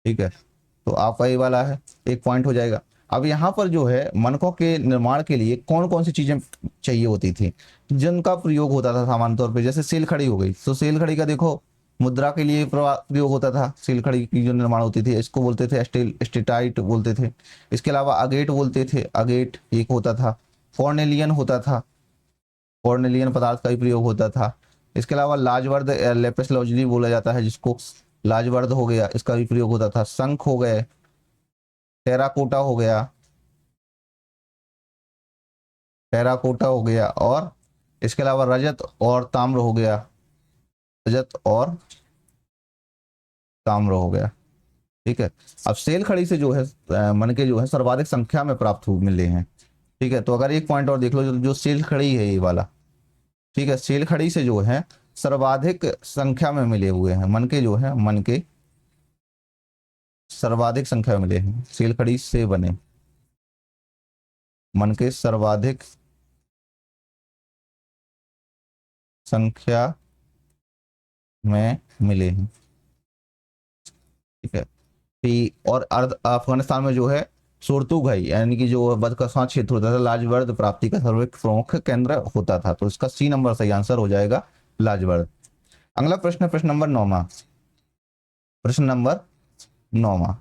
ठीक है। तो आपका ये वाला है, एक पॉइंट हो जाएगा। अब यहाँ पर जो है मनकों के निर्माण के लिए कौन कौन सी चीजें चाहिए होती थी जिनका प्रयोग होता था सामान्य तौर पे, जैसे सेल खड़ी हो गई, तो सेल खड़ी का देखो मुद्रा के लिए प्रयोग होता था। सेल खड़ी की जो निर्माण होती थी इसको बोलते थे स्टेटाइट बोलते थे। इसके अलावा अगेट बोलते थे, अगेट एक होता था। कॉर्नेलियन होता था, कॉर्नेलियन पदार्थ का ही प्रयोग होता था। इसके अलावा लाजवर्द लेपिस लाजुली बोला जाता है जिसको, लाजवर्द हो गया, इसका भी प्रयोग होता था। शंख हो गए, टेराकोटा हो गया, टेराकोटा हो गया, और इसके अलावा रजत और ताम्र हो गया, रजत और ताम्र हो गया, ठीक है। अब सेल खड़ी से जो है मन के जो है सर्वाधिक संख्या में प्राप्त हो मिले हैं, ठीक है। तो अगर एक पॉइंट और देख लो, जो सेल खड़ी है ये वाला, ठीक है, सेल खड़ी से जो है सर्वाधिक संख्या में मिले हुए हैं मन के, जो है मन के सर्वाधिक संख्या में मिले हैं, सेल खड़ी से बने मन के सर्वाधिक संख्या में मिले हैं, ठीक है। और अर्ध अफगानिस्तान में जो है सुरतुघई यानी कि जो बदकशां क्षेत्र होता था लाजवर्द प्राप्ति का सर्वाधिक प्रमुख केंद्र होता था। तो इसका सी नंबर सही आंसर हो जाएगा लाजवर्द। अगला प्रश्न, प्रश्न नंबर 9वां। प्रश्न नंबर 9वां,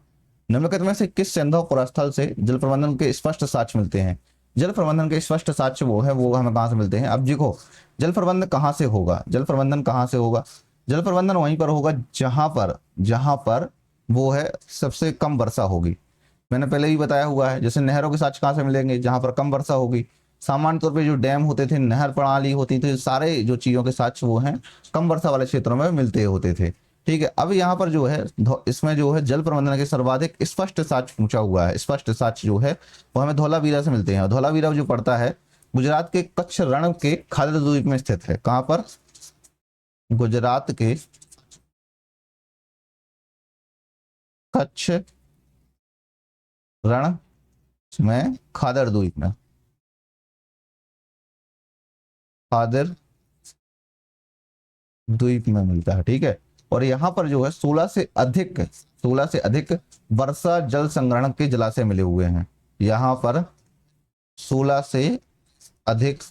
निम्नलिखित में से किस संभव पुरास्थल से जल प्रबंधन के स्पष्ट साक्ष्य मिलते हैं? जल प्रबंधन के स्पष्ट साक्ष्य वो है, वो हमें कहाँ से मिलते हैं? अब देखो जल प्रबंधन कहाँ से होगा, जल प्रबंधन कहाँ से होगा? जल प्रबंधन वहीं पर होगा जहां पर वो है सबसे कम वर्षा होगी। मैंने पहले ही बताया हुआ है, जैसे नहरों के साक्ष्य कहाँ से मिलेंगे? जहां पर कम वर्षा होगी। सामान्य तौर पे जो डैम होते थे, नहर प्रणाली होती थी, सारे जो चीजों के साक्ष्य वो हैं कम वर्षा वाले क्षेत्रों में मिलते होते थे, ठीक है। अब यहाँ पर जो है इसमें जो है जल प्रबंधन के सर्वाधिक स्पष्ट साक्ष्य पूछा हुआ है। स्पष्ट साक्ष्य जो है वो हमें धौलावीरा से मिलते हैं। धौलावीरा जो पड़ता है गुजरात के कच्छ रण के खादर द्वीप में स्थित है। कहाँ पर? गुजरात के कच्छ रण में खादर द्वीप में, खादर द्वीप में मिलता है, ठीक है। और यहाँ पर जो है 16 से अधिक वर्षा जल संग्रहण के जलाशय मिले हुए हैं। यहाँ पर 16 से अधिक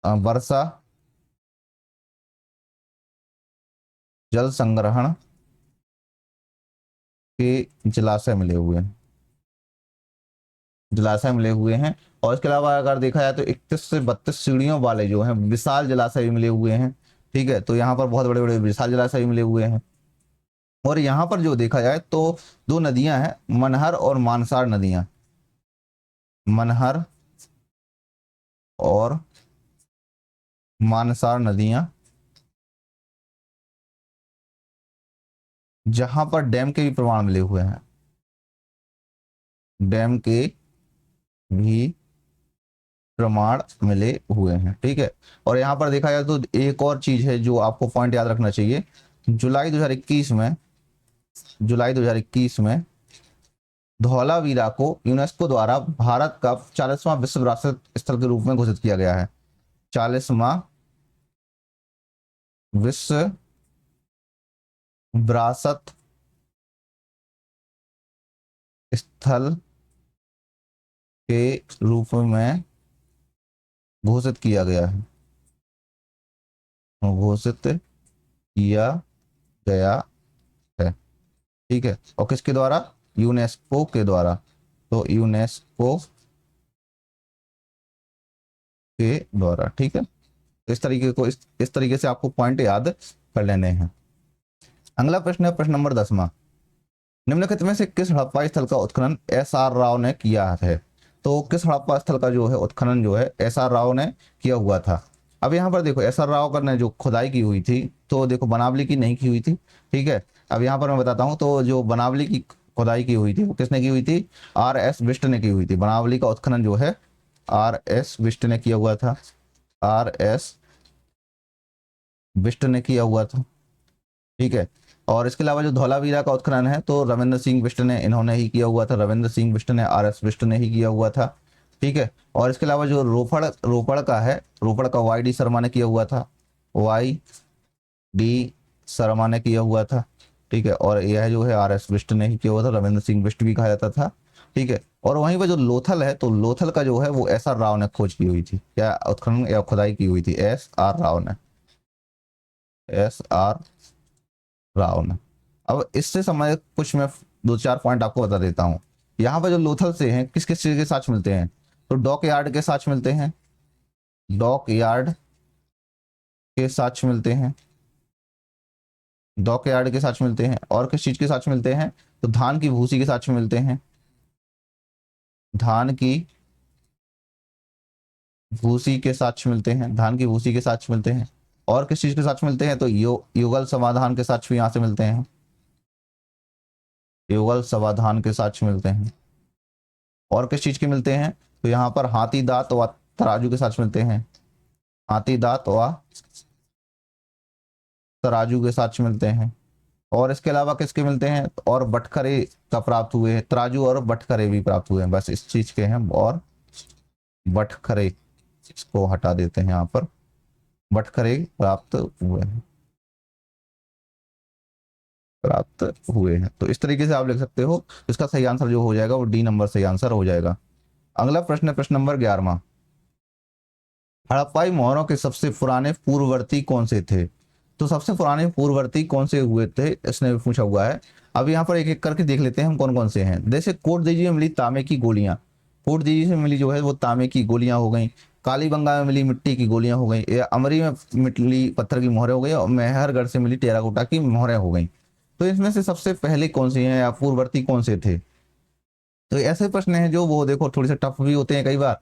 वर्षा जल संग्रहण के जलाशय मिले हुए हैं, और इसके अलावा अगर देखा जाए तो 31 से 32 सीढ़ियों वाले जो हैं विशाल जलाशय भी मिले हुए हैं, ठीक है। तो यहाँ पर बहुत बड़े बड़े विशाल जलाशय भी मिले हुए हैं। और यहाँ पर जो देखा जाए तो दो नदियां हैं, मनहर और मानसार नदियां, मनहर और मानसार नदियां, जहां पर डैम के भी प्रमाण मिले हुए हैं, डैम के भी प्रमाण मिले हुए हैं, ठीक है। और यहाँ पर देखा जाए तो एक और चीज है जो आपको पॉइंट याद रखना चाहिए। जुलाई 2021 में धौलावीरा को यूनेस्को द्वारा भारत का 40वां विश्व विरासत स्थल के रूप में घोषित किया गया है। 40वां विश्व विरासत स्थल के रूप में घोषित किया गया है, घोषित किया गया है, ठीक है। और किसके द्वारा? यूनेस्को के द्वारा। तो यूनेस्को के द्वारा, ठीक है। इस तरीके से आपको पॉइंट याद कर लेने हैं। अगला प्रश्न है प्रश्न नंबर 10वां। निम्नलिखित में से किस हड़प्पा स्थल का उत्खनन SR राव ने किया है? तो किस हड़प्पा स्थल का जो है उत्खनन जो है SR राव ने किया हुआ था? अब यहाँ पर देखो SR राव ने जो खुदाई की हुई थी तो देखो बनावली की नहीं की हुई थी, ठीक है। अब यहाँ पर मैं बताता हूँ, तो जो बनावली की खुदाई की हुई थी वो किसने की हुई थी, R.S. बिष्ट ने की हुई थी। बनावली का उत्खनन जो है R.S. बिष्ट ने किया हुआ था, R.S. बिष्ट ने किया हुआ था, ठीक है। और इसके अलावा जो धौलावीरा का उत्खनन है तो रविंद्र सिंह बिष्ट ने, इन्होंने ही किया हुआ था, रविंद्र सिंह बिष्ट ने, R.S. बिष्ट ने ही किया हुआ था, ठीक है। और इसके अलावा जो रोपड़ का है, रोपड़ का Y.D. शर्मा ने किया हुआ था, Y.D. शर्मा ने किया हुआ था, ठीक है। और यह जो है R.S. बिष्ट ने ही किया हुआ था, रविंद्र सिंह बिष्ट भी कहा जाता था, ठीक है। और वहीं पर जो लोथल है, तो लोथल का जो है वो S.R. राव ने खोज की हुई थी, क्या उत्खनन या खुदाई की हुई थी, S.R. राव ने, S.R. राव ने। अब इससे समय कुछ मैं दो चार पॉइंट आपको बता देता हूँ। यहाँ पर जो लोथल से हैं किस किस चीज के साक्ष्य मिलते हैं, तो डॉक यार्ड के साक्ष्य मिलते हैं, डॉक यार्ड के साक्ष्य मिलते हैं, डॉक यार्ड के साक्ष्य मिलते हैं। और किस चीज के साक्ष्य मिलते हैं, तो धान की भूसी के साक्ष्य मिलते हैं, धान की भूसी के साक्ष्य मिलते हैं, धान की भूसी के साक्ष्य मिलते हैं। और किस चीज के साक्ष्य मिलते हैं, तो युगल समाधान के साक्ष्य भी यहाँ से मिलते हैं, युगल समाधान के साक्ष्य मिलते हैं। और किस चीज के मिलते हैं, तो यहाँ पर हाथी दांत व तराजू के साक्ष्य मिलते हैं, हाथी दांत व तराजू के साक्ष्य मिलते हैं। और इसके अलावा किसके मिलते हैं, और बटखरे का प्राप्त हुए हैं, तराजू और बटखरे भी प्राप्त हुए हैं, बस इस चीज के हैं। और बटखरे, इसको हटा देते हैं यहाँ पर, बटखरे प्राप्त हुए हैं, प्राप्त हुए हैं। तो इस तरीके से आप लिख सकते हो। इसका सही आंसर जो हो जाएगा वो D नंबर सही आंसर हो जाएगा। अगला प्रश्न है प्रश्न नंबर 11वां, हड़प्पाई मोहरों के सबसे पुराने पूर्ववर्ती कौन से थे, तो सबसे पुराने पूर्ववर्ती कौन से हुए थे इसने भी पूछा हुआ है। अब यहाँ पर एक एक करके देख लेते हैं हम कौन कौन से हैं। जैसे कोट दीजी में मिली तांबे की गोलियां, कोट दीजी से मिली जो है वो तांबे की गोलियां हो गई, कालीबंगा में मिली मिट्टी की गोलियां हो गई, या अमरी में मिली पत्थर की मोहरें हो गई, और मेहरगढ़ से मिली टेराकोटा की मोहरें हो गई। तो इसमें से सबसे पहले कौन सी हैं या पूर्ववर्ती कौन से थे। तो ऐसे प्रश्न हैं जो वो देखो थोड़ी से टफ भी होते हैं कई बार,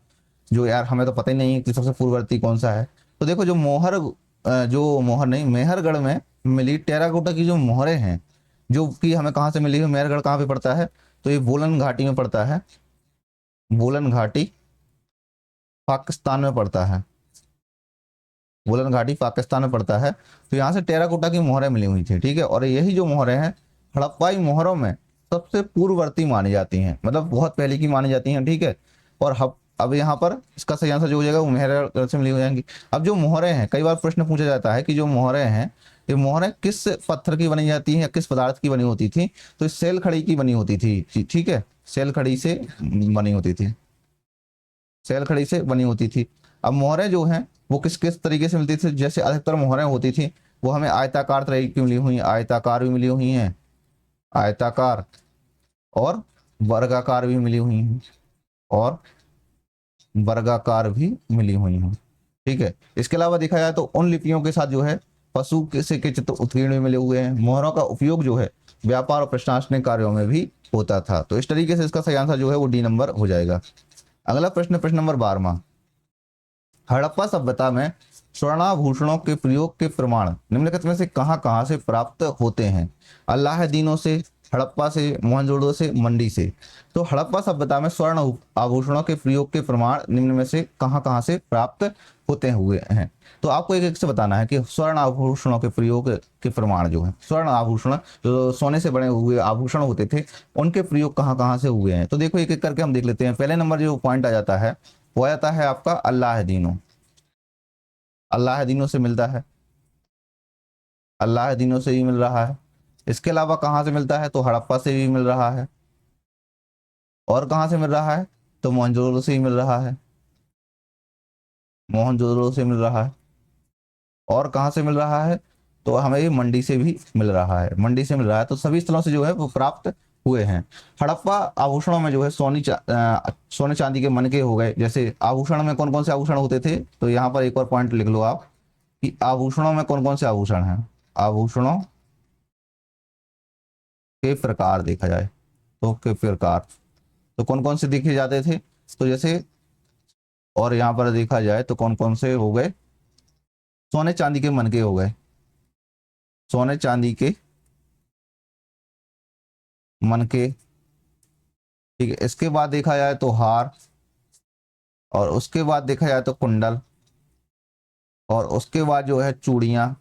जो यार हमें तो पता ही नहीं है कि सबसे पूर्ववर्ती कौन सा है। तो देखो जो जो मोहर नहीं, मेहरगढ़ में मिली टेराकोटा की जो मोहरें हैं, जो कि हमें कहाँ से मिली है, मेहरगढ़ कहाँ पे पड़ता है, तो ये बोलन घाटी में पड़ता है, बोलन घाटी पाकिस्तान में पड़ता है, बोलन घाटी पाकिस्तान में पड़ता है। तो यहाँ से टेराकोटा की मोहरें मिली हुई थी, ठीक है। और यही जो मोहरें हैं हड़प्पाई मोहरों में सबसे पूर्ववर्ती मानी जाती हैं, मतलब बहुत पहले की मानी जाती हैं, ठीक है। और अब यहाँ पर इसका सही आंसर जो हो जाएगा वो मेहरगढ़ से मिली हो जाएंगी। अब जो मोहरें हैं, कई बार प्रश्न पूछा जाता है कि जो मोहरें हैं, ये मोहरें किस पत्थर की बनी जाती हैं, किस पदार्थ की बनी होती थी, तो सेल खड़ी की बनी होती थी, ठीक है, सेल खड़ी से बनी होती थी, सेल खड़ी से बनी होती थी। अब मोहरें जो हैं वो किस किस तरीके से मिलती थी, जैसे अधिकतर मोहरें होती थी वो हमें आयताकार तरीके की मिली हुई, आयताकार भी मिली हुई हैं, आयताकार और वर्गाकार भी मिली हुई हैं, और वर्गाकार भी मिली हुई हैं, ठीक है। इसके अलावा देखा जाए तो उन लिपियों के साथ जो है पशु के चित्र उत्कीर्ण भी मिले हुए हैं। मोहरों का उपयोग जो है व्यापार और प्रशासनिक कार्यों में भी होता था। तो इस तरीके से इसका सही आंसर जो है वो D नंबर हो जाएगा। अगला प्रश्न, प्रश्न नंबर 12वां, हड़प्पा सभ्यता में स्वर्णाभूषणों के प्रयोग के प्रमाण निम्नलिखित में से कहां कहां से प्राप्त होते हैं, अल्लाहदीनों से, हड़प्पा से, मोहनजोदड़ो से, मंडी से। तो हड़प्पा सभ्यता में स्वर्ण आभूषणों के प्रयोग के प्रमाण निम्न में से कहां कहां से प्राप्त होते हुए हैं। तो आपको एक एक से बताना है कि स्वर्ण आभूषणों के प्रयोग के प्रमाण जो है, स्वर्ण आभूषण जो सोने से बने हुए आभूषण होते थे उनके प्रयोग कहां कहां से हुए हैं। तो देखो एक एक करके हम देख लेते हैं। पहले नंबर जो पॉइंट आ जाता है वो आ जाता है आपका अल्लाह दीनों, अल्लाह दीनों से मिलता है, अल्लाह दीनों से ही मिल रहा है। इसके अलावा कहाँ से मिलता है, तो हड़प्पा से भी मिल रहा है। और कहाँ से मिल रहा है, तो मोहनजोदड़ो से ही मिल रहा है, मोहनजोदड़ो से मिल रहा है। और कहाँ से मिल रहा है, तो हमें ये मंडी से भी मिल रहा है, मंडी से मिल रहा है। तो सभी स्थलों से जो है वो प्राप्त हुए हैं। हड़प्पा आभूषणों में जो है सोने चांदी के मनके हो गए। जैसे आभूषण में कौन कौन से आभूषण होते थे, तो यहाँ पर एक और पॉइंट लिख लो आप कि आभूषणों में कौन कौन से आभूषण हैं, आभूषणों के प्रकार देखा जाए तो के प्रकार, तो कौन कौन से देखे जाते थे, तो जैसे, और यहाँ पर देखा जाए तो कौन कौन से हो गए, सोने चांदी के मनके हो गए, सोने चांदी के मनके, ठीक है। इसके बाद देखा जाए तो हार, और उसके बाद देखा जाए तो कुंडल, और उसके बाद जो है चूड़ियां,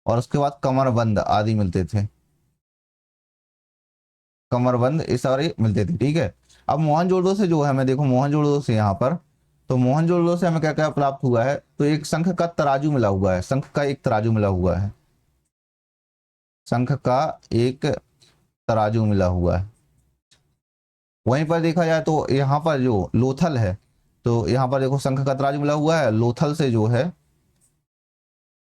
और उसके बाद कमरबंद आदि मिलते थे। कमरबंद ये सारे मिलते थे, ठीक है। अब मोहनजोदड़ो से जो है, हमें देखो मोहनजोदड़ो से यहाँ पर, तो मोहनजोदड़ो से हमें क्या क्या प्राप्त हुआ है, तो एक शंख का तराजू मिला हुआ है, शंख का एक तराजू मिला हुआ है, शंख का एक तराजू मिला हुआ है। वहीं पर देखा जाए तो यहाँ पर जो लोथल है, तो यहाँ पर देखो शंख का तराजू मिला हुआ है, लोथल से जो है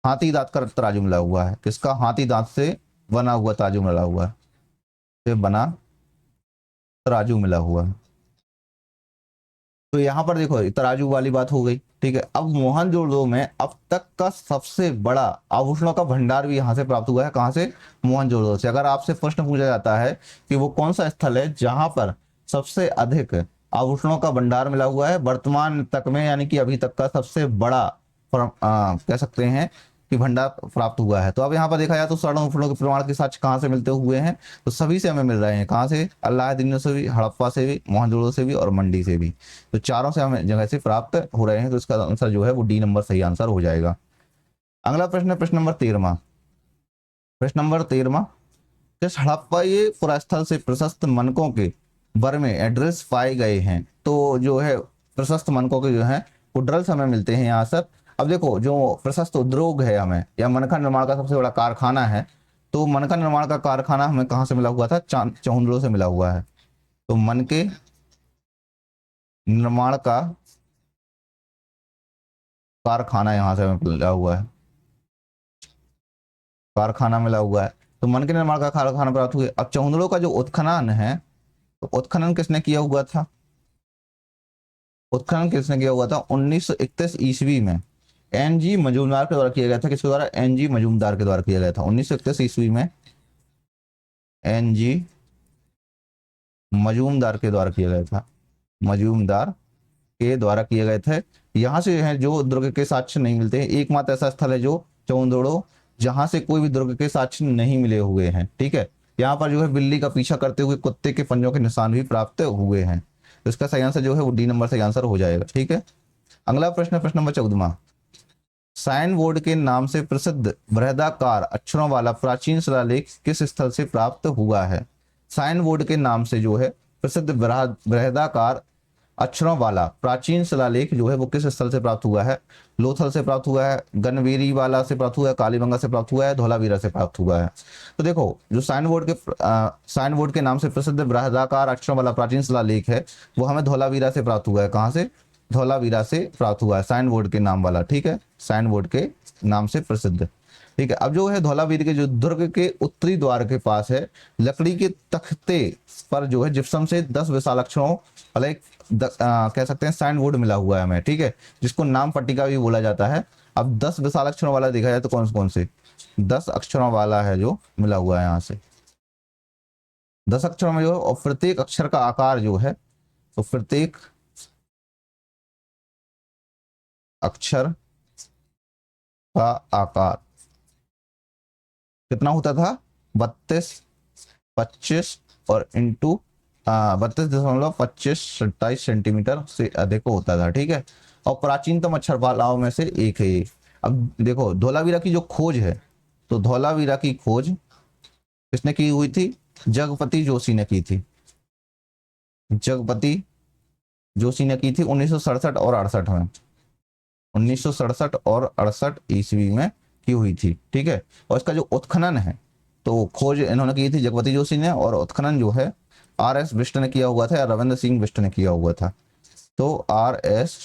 हाथी दांत का तराजू मिला हुआ है। किसका? हाथी दांत से बना हुआ तराजू मिला हुआ है, से बना तराजू मिला हुआ है। तो यहाँ पर देखो तराजू वाली बात हो गई, ठीक है। अब मोहनजोदड़ो में अब तक का सबसे बड़ा आभूषणों का भंडार भी यहाँ से प्राप्त हुआ है। कहाँ से? मोहनजोदड़ो से। अगर आपसे प्रश्न पूछा जाता है कि वो कौन सा स्थल है जहां पर सबसे अधिक आभूषणों का भंडार मिला हुआ है वर्तमान तक में, यानी कि अभी तक का सबसे बड़ा कह सकते हैं कि भंडार प्राप्त हुआ है, तो अब यहाँ पर देखा जाए तो स्वर्ण आभूषणों के प्रमाण के साक्ष्य कहाँ से मिलते हुए हैं, तो सभी से हमें मिल रहे हैं। कहाँ से? अल्लादीन से भी, हड़प्पा से भी, मोहनजोदड़ो से भी और मंडी से भी। तो चारों से हमें जगह से प्राप्त हो रहे हैं, तो इसका आंसर जो है वो डी नंबर सही आंसर हो जाएगा। अगला प्रश्न है प्रश्न नंबर 13। प्रश्न नंबर 13, किस हड़प्पाई पुरास्थल से प्रशस्त मनकों के बर में एड्रेस पाए गए हैं? तो जो है प्रशस्त मनकों के जो है उड्रल्स हमें मिलते हैं यहाँ सर। अब देखो जो प्रशस्त उद्योग है हमें, या मनका निर्माण का सबसे बड़ा कारखाना है, तो मनका निर्माण का कारखाना हमें कहाँ से मिला हुआ था? चौंदड़ो से मिला हुआ है। तो मन के निर्माण का कारखाना यहाँ से हमें मिला हुआ है, कारखाना मिला हुआ है। तो मन के निर्माण का कारखाना प्राप्त हुए। अब चौंदड़ो का जो उत्खनन है, तो उत्खनन किसने किया हुआ था? उत्खनन किसने किया हुआ था? 1931 ईस्वी में एनजी मजूमदार के द्वारा किया गया था। किसके द्वारा? एनजी मजूमदार के द्वारा किया गया था 1931 ईस्वी में, एनजी मजूमदार के द्वारा किया गया था, मजूमदार के द्वारा किए गए थे। यहाँ से है जो दुर्ग के साक्ष्य नहीं मिलते हैं, एकमात्र ऐसा स्थल है जो चौंदड़ो जहां से कोई भी दुर्ग के साक्ष्य नहीं मिले हुए हैं, ठीक है। यहाँ पर जो है बिल्ली का पीछा करते हुए कुत्ते के पंजों के निशान भी प्राप्त हुए हैं। तो इसका सही आंसर जो है वो डी नंबर सही आंसर हो जाएगा, ठीक है। अगला प्रश्न, प्रश्न नंबर 14। साइन बोर्ड के नाम से प्रसिद्ध बृहदाकार अक्षरों वाला प्राचीन शिलालेख किस स्थल से प्राप्त हुआ है? साइन बोर्ड के नाम से जो है प्रसिद्ध बृहदाकार अक्षरों वाला प्राचीन शिलालेख जो है वो किस स्थल से प्राप्त हुआ है? लोथल से प्राप्त हुआ है, गनवेरी वाला से प्राप्त हुआ है, कालीबंगा से प्राप्त हुआ है, धौलावीरा से प्राप्त हुआ है। तो देखो जो साइन बोर्ड के नाम से प्रसिद्ध बृहदाकार अक्षरों वाला प्राचीन शिलालेख है वो हमें धौलावीरा से प्राप्त हुआ है। कहाँ से? धौलावीरा से प्राप्त हुआ है, साइन बोर्ड के नाम वाला, ठीक है, साइन बोर्ड के नाम से प्रसिद्ध, ठीक है। अब जो है धौलावीर के जो दुर्ग के उत्तरी द्वार के पास है, लकड़ी के तख्ते पर जो है जिप्सम से 10 विशाल अक्षरों वाला एक कह सकते हैं साइन बोर्ड मिला हुआ है हमें, ठीक है, जिसको नाम पट्टिका भी बोला जाता है। अब 10 विशाल अक्षरों वाला देखा जाए तो कौन कौन से? 10 अक्षरों वाला है जो मिला हुआ है यहाँ से, 10 अक्षरों में जो है, और प्रत्येक अक्षर का आकार जो है, तो प्रत्येक अक्षर का आकार कितना होता था? 32, 25 और इंटू 32.25-27 सेंटीमीटर से अधिक होता था, ठीक है। और प्राचीनतम अक्षरमालाओं में से एक है ये। अब देखो धौलावीरा की जो खोज है, तो धौलावीरा की खोज किसने की हुई थी? जगपति जोशी ने की थी, जगपति जोशी ने की थी 1967 और 68 में, 1967 और 68 ईस्वी में की हुई थी, ठीक है। और इसका जो उत्खनन है, तो खोज इन्होंने की थी जगपति जोशी ने, और उत्खनन जो है RS बिष्ट ने किया हुआ था, या रविंद्र सिंह बिष्ट ने किया हुआ था। तो RS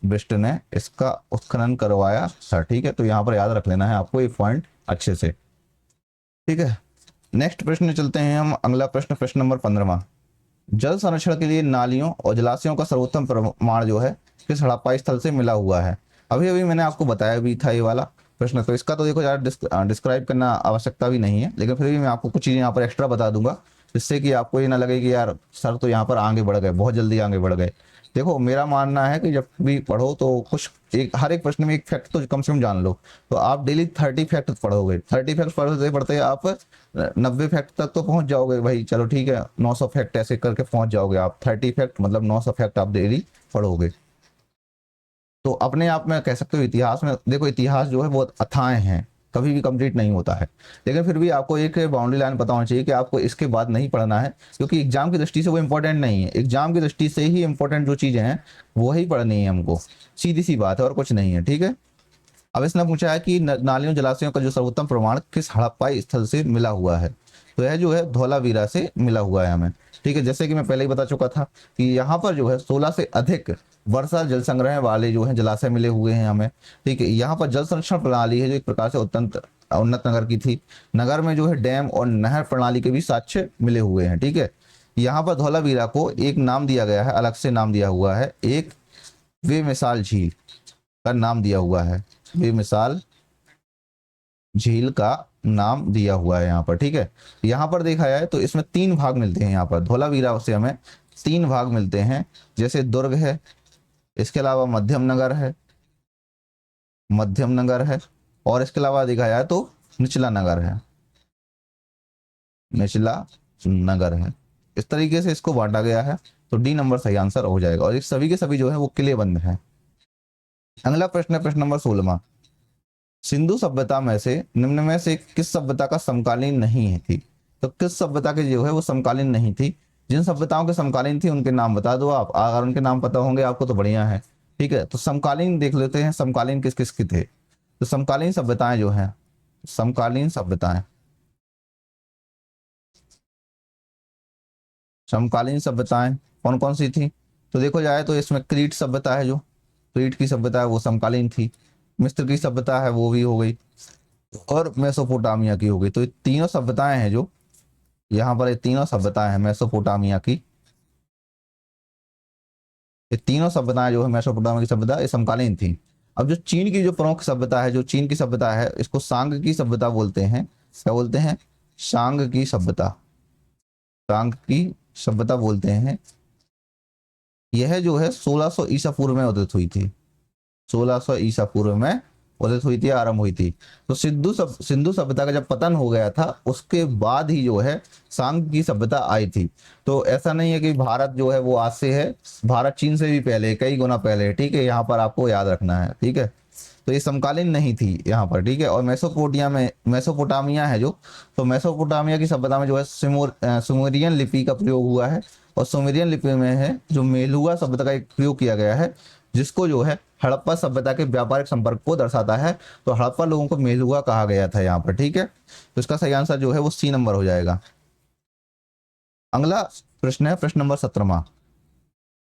बिष्ट ने इसका उत्खनन करवाया था, ठीक है। तो यहाँ पर याद रख लेना है आपको एक पॉइंट अच्छे से, ठीक है। नेक्स्ट प्रश्न चलते हैं हम। अगला प्रश्न, प्रश्न नंबर 15। जल संरक्षण के लिए नालियों और जलाशयों का सर्वोत्तम प्रमाण जो है किस हड़प्पा स्थल से मिला हुआ है? अभी अभी मैंने आपको बताया भी था ये वाला प्रश्न, तो इसका तो देखो ज़्यादा डिस्क्राइब करना आवश्यकता भी नहीं है, लेकिन फिर भी मैं आपको कुछ चीज़ें यहाँ पर एक्स्ट्रा बता दूंगा, जिससे कि आपको ये ना लगे कि यार सर तो यहाँ पर आगे बढ़ गए, बहुत जल्दी आगे बढ़ गए। देखो मेरा मानना है कि जब भी पढ़ो तो कुछ एक हर एक प्रश्न में एक फैक्ट तो कम से कम जान लो। तो आप डेली 30 फैक्ट पढ़ोगे, 30 फैक्ट पढ़ते पढ़ते आप 90 फैक्ट तक तो पहुंच जाओगे भाई। चलो ठीक है, 900 फैक्ट ऐसे करके पहुंच जाओगे आप। 30 फैक्ट मतलब 900 फैक्ट आप डेली पढ़ोगे। तो अपने आप में कह सकते हो इतिहास में, देखो इतिहास जो है बहुत अथाह है, कभी भी कंप्लीट नहीं होता है। लेकिन फिर भी आपको एक बाउंड्री लाइन पता होना चाहिए कि आपको इसके बाद नहीं पढ़ना है, क्योंकि एग्जाम की दृष्टि से वो इंपॉर्टेंट नहीं है। एग्जाम की दृष्टि से ही इंपॉर्टेंट जो चीजें हैं वही पढ़नी है हमको, सीधी सी बात है, और कुछ नहीं है। ठीक है। अब इसने पूछा है कि नालियों जलाशयों का जो सर्वोत्तम प्रमाण किस हड़प्पाई स्थल से मिला हुआ है। तो यह जो है धौलावीरा से मिला हुआ है हमें। ठीक है, जैसे कि मैं पहले ही बता चुका था कि यहाँ पर जो है 16 से अधिक वर्षा जल संग्रह वाले जो है जलाशय मिले हुए हैं हमें। ठीक है, यहाँ पर जल संरक्षण प्रणाली है जो एक प्रकार से उन्नत नगर की थी। नगर में जो है डैम और नहर प्रणाली के भी साक्ष्य मिले हुए हैं। ठीक है, यहाँ पर धौलावीरा को एक नाम दिया गया है, अलग से नाम दिया हुआ है, एक बेमिसाल झील का नाम दिया हुआ है। बेमिसाल झील का नाम दिया हुआ है यहाँ पर। ठीक है, यहाँ पर देखा जाए तो इसमें 3 भाग मिलते हैं। यहाँ पर धौलावीरा से हमें 3 भाग मिलते हैं, जैसे दुर्ग है, इसके अलावा मध्यम नगर है, और इसके अलावा देखा जाए तो निचला नगर है, निचला नगर है। इस तरीके से इसको बांटा गया है। तो डी नंबर सही आंसर हो जाएगा, और ये सभी के सभी जो है वो किलेबंद है। अगला प्रश्न है प्रश्न नंबर 16। सिंधु सभ्यता में से निम्न में से किस सभ्यता का समकालीन नहीं है थी। तो किस सभ्यता के जो है वो समकालीन नहीं थी। जिन सभ्यताओं के समकालीन थी उनके नाम बता दो आप, अगर उनके नाम पता होंगे आपको तो बढ़िया है। ठीक है, तो समकालीन देख लेते हैं, समकालीन किस किस के थे। तो समकालीन सभ्यताएं जो हैं, समकालीन सभ्यताएं, समकालीन सभ्यताएं कौन कौन सी थी। तो देखो जाए तो इसमें क्रीट सभ्यता है, जो क्रीट की सभ्यता है वो समकालीन थी। मिस्र की सभ्यता है वो भी हो गई, और मेसोपोटामिया की हो गई। तो ये तीनों सभ्यताएं हैं जो यहाँ पर, ये तीनों सभ्यताएं हैं मेसोपोटामिया की, ये तीनों सभ्यताएं जो है मेसोपोटामिया की सभ्यता, ये समकालीन थी। अब जो चीन की जो प्रमुख सभ्यता है, जो चीन की सभ्यता है, इसको सांग की सभ्यता बोलते हैं। क्या बोलते हैं? सांग की सभ्यता, सांग की सभ्यता बोलते हैं। यह जो है 1600 ईसा पूर्व में उदित हुई थी, 1600 ईसा पूर्व में उदित हुई थी, आरंभ हुई थी। तो सिंधु सभ्यता का जब पतन हो गया था उसके बाद ही जो है सांग की सभ्यता आई थी। तो ऐसा नहीं है कि भारत जो है वो आज से है, भारत चीन से भी पहले, कई गुना पहले है। ठीक है, यहाँ पर आपको याद रखना है। ठीक है, तो ये समकालीन नहीं थी यहाँ पर। ठीक है, और मेसोपोटामिया है जो, तो मेसोपोटामिया की सभ्यता में जो है सुमेरियन लिपि का प्रयोग हुआ है। और सुमेरियन लिपि में है जो मेलुआ शब्द का एक प्रयोग किया गया है, जिसको जो है हड़प्पा सभ्यता के व्यापारिक संपर्क को दर्शाता है। तो हड़प्पा लोगों को मेलुआ कहा गया था यहाँ पर। ठीक है, तो इसका सही आंसर जो है वो सी नंबर हो जाएगा। अगला प्रश्न है प्रश्न नंबर 17।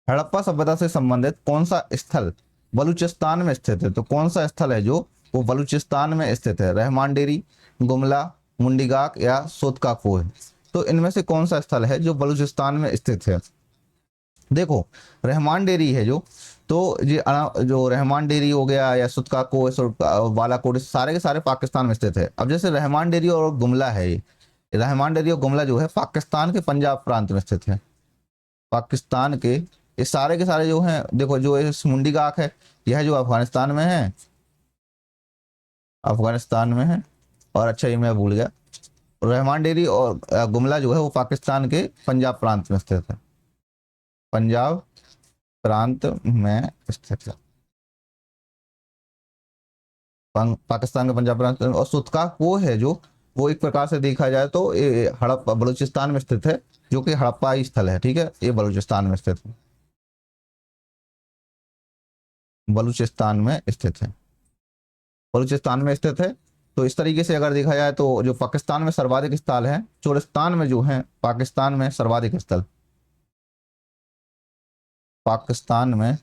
हड़प्पा सभ्यता से संबंधित कौन सा स्थल बलूचिस्तान में स्थित है। तो कौन सा स्थल है जो वो बलूचिस्तान में स्थित है? रहमान डेरी, गुमला, मुंडीगाक या सोतका कोह। तो इनमें से कौन सा स्थल है जो बलूचिस्तान में स्थित है? देखो रहमान डेरी है जो, तो ये जो रहमान डेरी हो गया या सुतका को, बालाकोट, सारे के सारे पाकिस्तान में स्थित है। अब जैसे रहमान डेरी और गुमला है, ये रहमान डेरी और गुमला जो है पाकिस्तान के पंजाब प्रांत में स्थित है, पाकिस्तान के। ये सारे के सारे जो हैं, देखो जो इस मुंडी का आंख है, यह जो अफगानिस्तान में है, अफगानिस्तान में है। और अच्छा ये मैं भूल गया, रहमान डेरी और गुमला जो है वो पाकिस्तान के पंजाब प्रांत में स्थित है, पंजाब प्रांत में स्थित है, पाकिस्तान का पंजाब प्रांत। और सुतका वो है जो, वो एक प्रकार से देखा जाए तो ये हड़प्पा बलूचिस्तान में स्थित है, जो कि हड़प्पाई स्थल है। ठीक है, ये बलूचिस्तान में स्थित है, बलूचिस्तान में स्थित है, बलूचिस्तान में स्थित है। तो इस तरीके से अगर देखा जाए तो जो पाकिस्तान में सर्वाधिक स्थल है, चोलिस्तान में जो है, पाकिस्तान में सर्वाधिक स्थल, पाकिस्तान में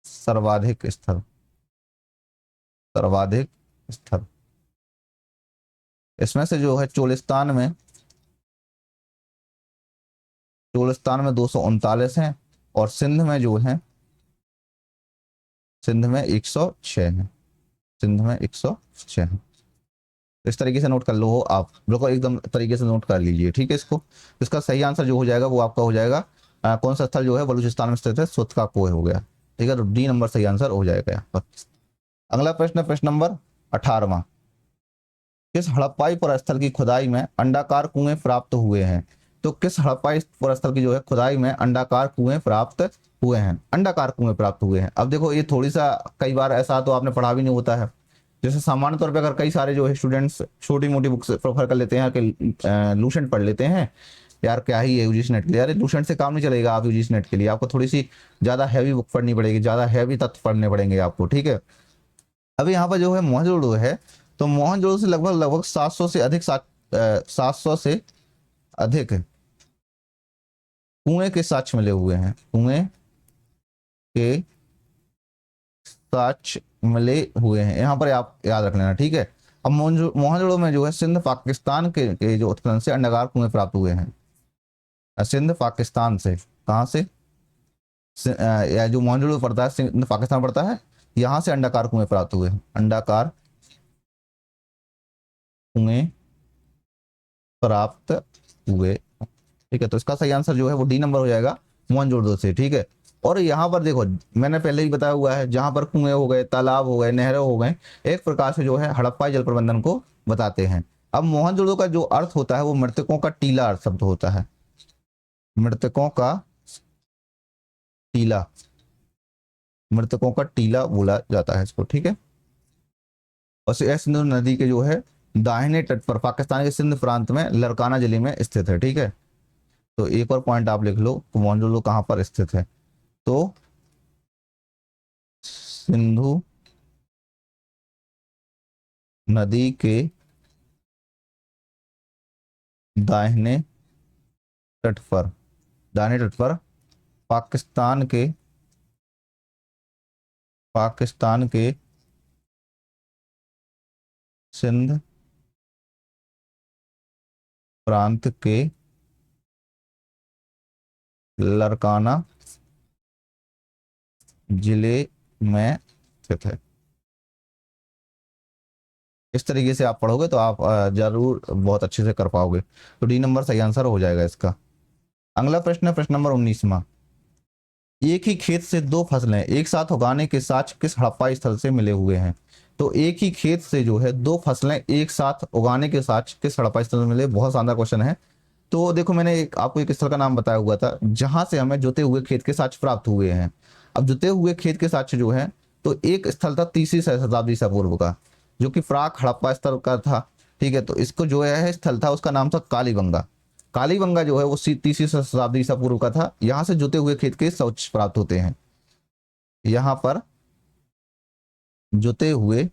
सर्वाधिक स्थल, सर्वाधिक स्थल, इसमें से जो है चोलिस्तान में 239 हैं, और सिंध में जो है, सिंध में 106 है, सिंध में 106 है। इस तरीके से नोट कर लो आप, बिल्कुल एकदम तरीके से नोट कर लीजिए, ठीक है। इसको, इसका सही आंसर जो हो जाएगा वो आपका हो जाएगा कौन सा स्थल जो है बलूचिस्तान में स्थित है, सुत का कोह हो गया, ठीक है। तो डी नंबर सही आंसर हो जाएगा यहाँ पर। अगला प्रश्न है प्रश्न नंबर 18वां। किस हड़प्पाई पुरास्थल की खुदाई में अंडाकार कुएं प्राप्त हुए हैं? तो किस हड़प्पाई पुरास्थल की जो है खुदाई में अंडाकार कुएं प्राप्त हुए हैं, अंडाकार कुएं प्राप्त हुए हैं। अब देखो ये थोड़ी सा कई बार ऐसा तो आपने पढ़ा भी नहीं होता है। जैसे सामान्य तौर पे अगर कई सारे जो है स्टूडेंट्स छोटी मोटी बुक्स प्रेफर कर लेते हैं कि लूसेंट पढ़ लेते हैं, यार क्या ही है यूजीसी नेट के लिए, यार लूसेंट से काम नहीं चलेगा। आप यूजीसी नेट के लिए आपको थोड़ी सी ज्यादा हैवी बुक पढ़नी पड़ेगी, ज्यादा हैवी तत्व पढ़ने पड़ेंगे आपको, ठीक है। अभी यहाँ पर जो है मोहनजोदड़ो है, तो मोहनजोदड़ो से लगभग लगभग 700 से अधिक 700 से अधिक कुएं के साक्ष्य मिले हुए हैं, कुएं के साक्ष्य मिले हुए हैं, यहाँ पर आप याद रख लेना, ठीक है। अब मोहनजोदड़ो में जो है सिंध पाकिस्तान के जो उत्खनन से अंडाकार कुएं प्राप्त हुए हैं, सिंध पाकिस्तान से, कहाँ से, या जो मोहनजोदड़ो पड़ता है सिंध पाकिस्तान पड़ता है, यहाँ से अंडाकार कुएं प्राप्त हुए हैं, अंडाकार कुएं प्राप्त हुए, ठीक है। तो इसका सही आंसर जो है वो डी नंबर हो जाएगा, मोहनजोदड़ो से, ठीक है। और यहाँ पर देखो मैंने पहले ही बताया हुआ है, जहां पर कुएं हो गए, तालाब हो गए, नहरें हो गए, एक प्रकार से जो है हड़प्पाई जल प्रबंधन को बताते हैं। अब मोहनजोदड़ो का जो अर्थ होता है वो मृतकों का टीला अर्थ शब्द होता है, मृतकों का टीला, मृतकों का टीला बोला जाता है इसको, ठीक है। और सिंधु नदी के जो है दाहिने तट पर पाकिस्तान के सिंध प्रांत में लरकाना जिले में स्थित है, ठीक है। तो एक और पॉइंट आप लिख लो, मोहनजोदड़ो कहां पर स्थित है, तो सिंधु नदी के दाहिने तट पर, दाहिने तट पर पाकिस्तान के, पाकिस्तान के सिंध प्रांत के लरकाना जिले में स्थित है। इस तरीके से आप पढ़ोगे तो आप जरूर बहुत अच्छे से कर पाओगे। तो डी नंबर सही आंसर हो जाएगा इसका। अगला प्रश्न है प्रश्न नंबर 19वां। एक ही खेत से दो फसलें एक साथ उगाने के साक्ष्य किस हड़प्पाई स्थल से मिले हुए हैं? तो एक ही खेत से जो है दो फसलें एक साथ उगाने के साक्ष्य किस हड़प्पाई स्थल से मिले? बहुत शानदार क्वेश्चन है। तो देखो मैंने आपको एक स्थल का नाम बताया हुआ था जहां से हमें जुते हुए खेत के साक्ष्य प्राप्त हुए हैं। अब जुते हुए खेत के साक्ष्य जो है, तो एक स्थल था तीसरी शताब्दी ईसा पूर्व का, जो कि प्राक हड़प्पा स्थल का था, ठीक है। तो इसको जो है स्थल था उसका नाम था कालीबंगा। कालीबंगा जो है वो तीसरी शताब्दी ईसा पूर्व का था। यहाँ से जुते हुए खेत के साक्ष्य प्राप्त होते हैं, यहाँ पर जुते हुए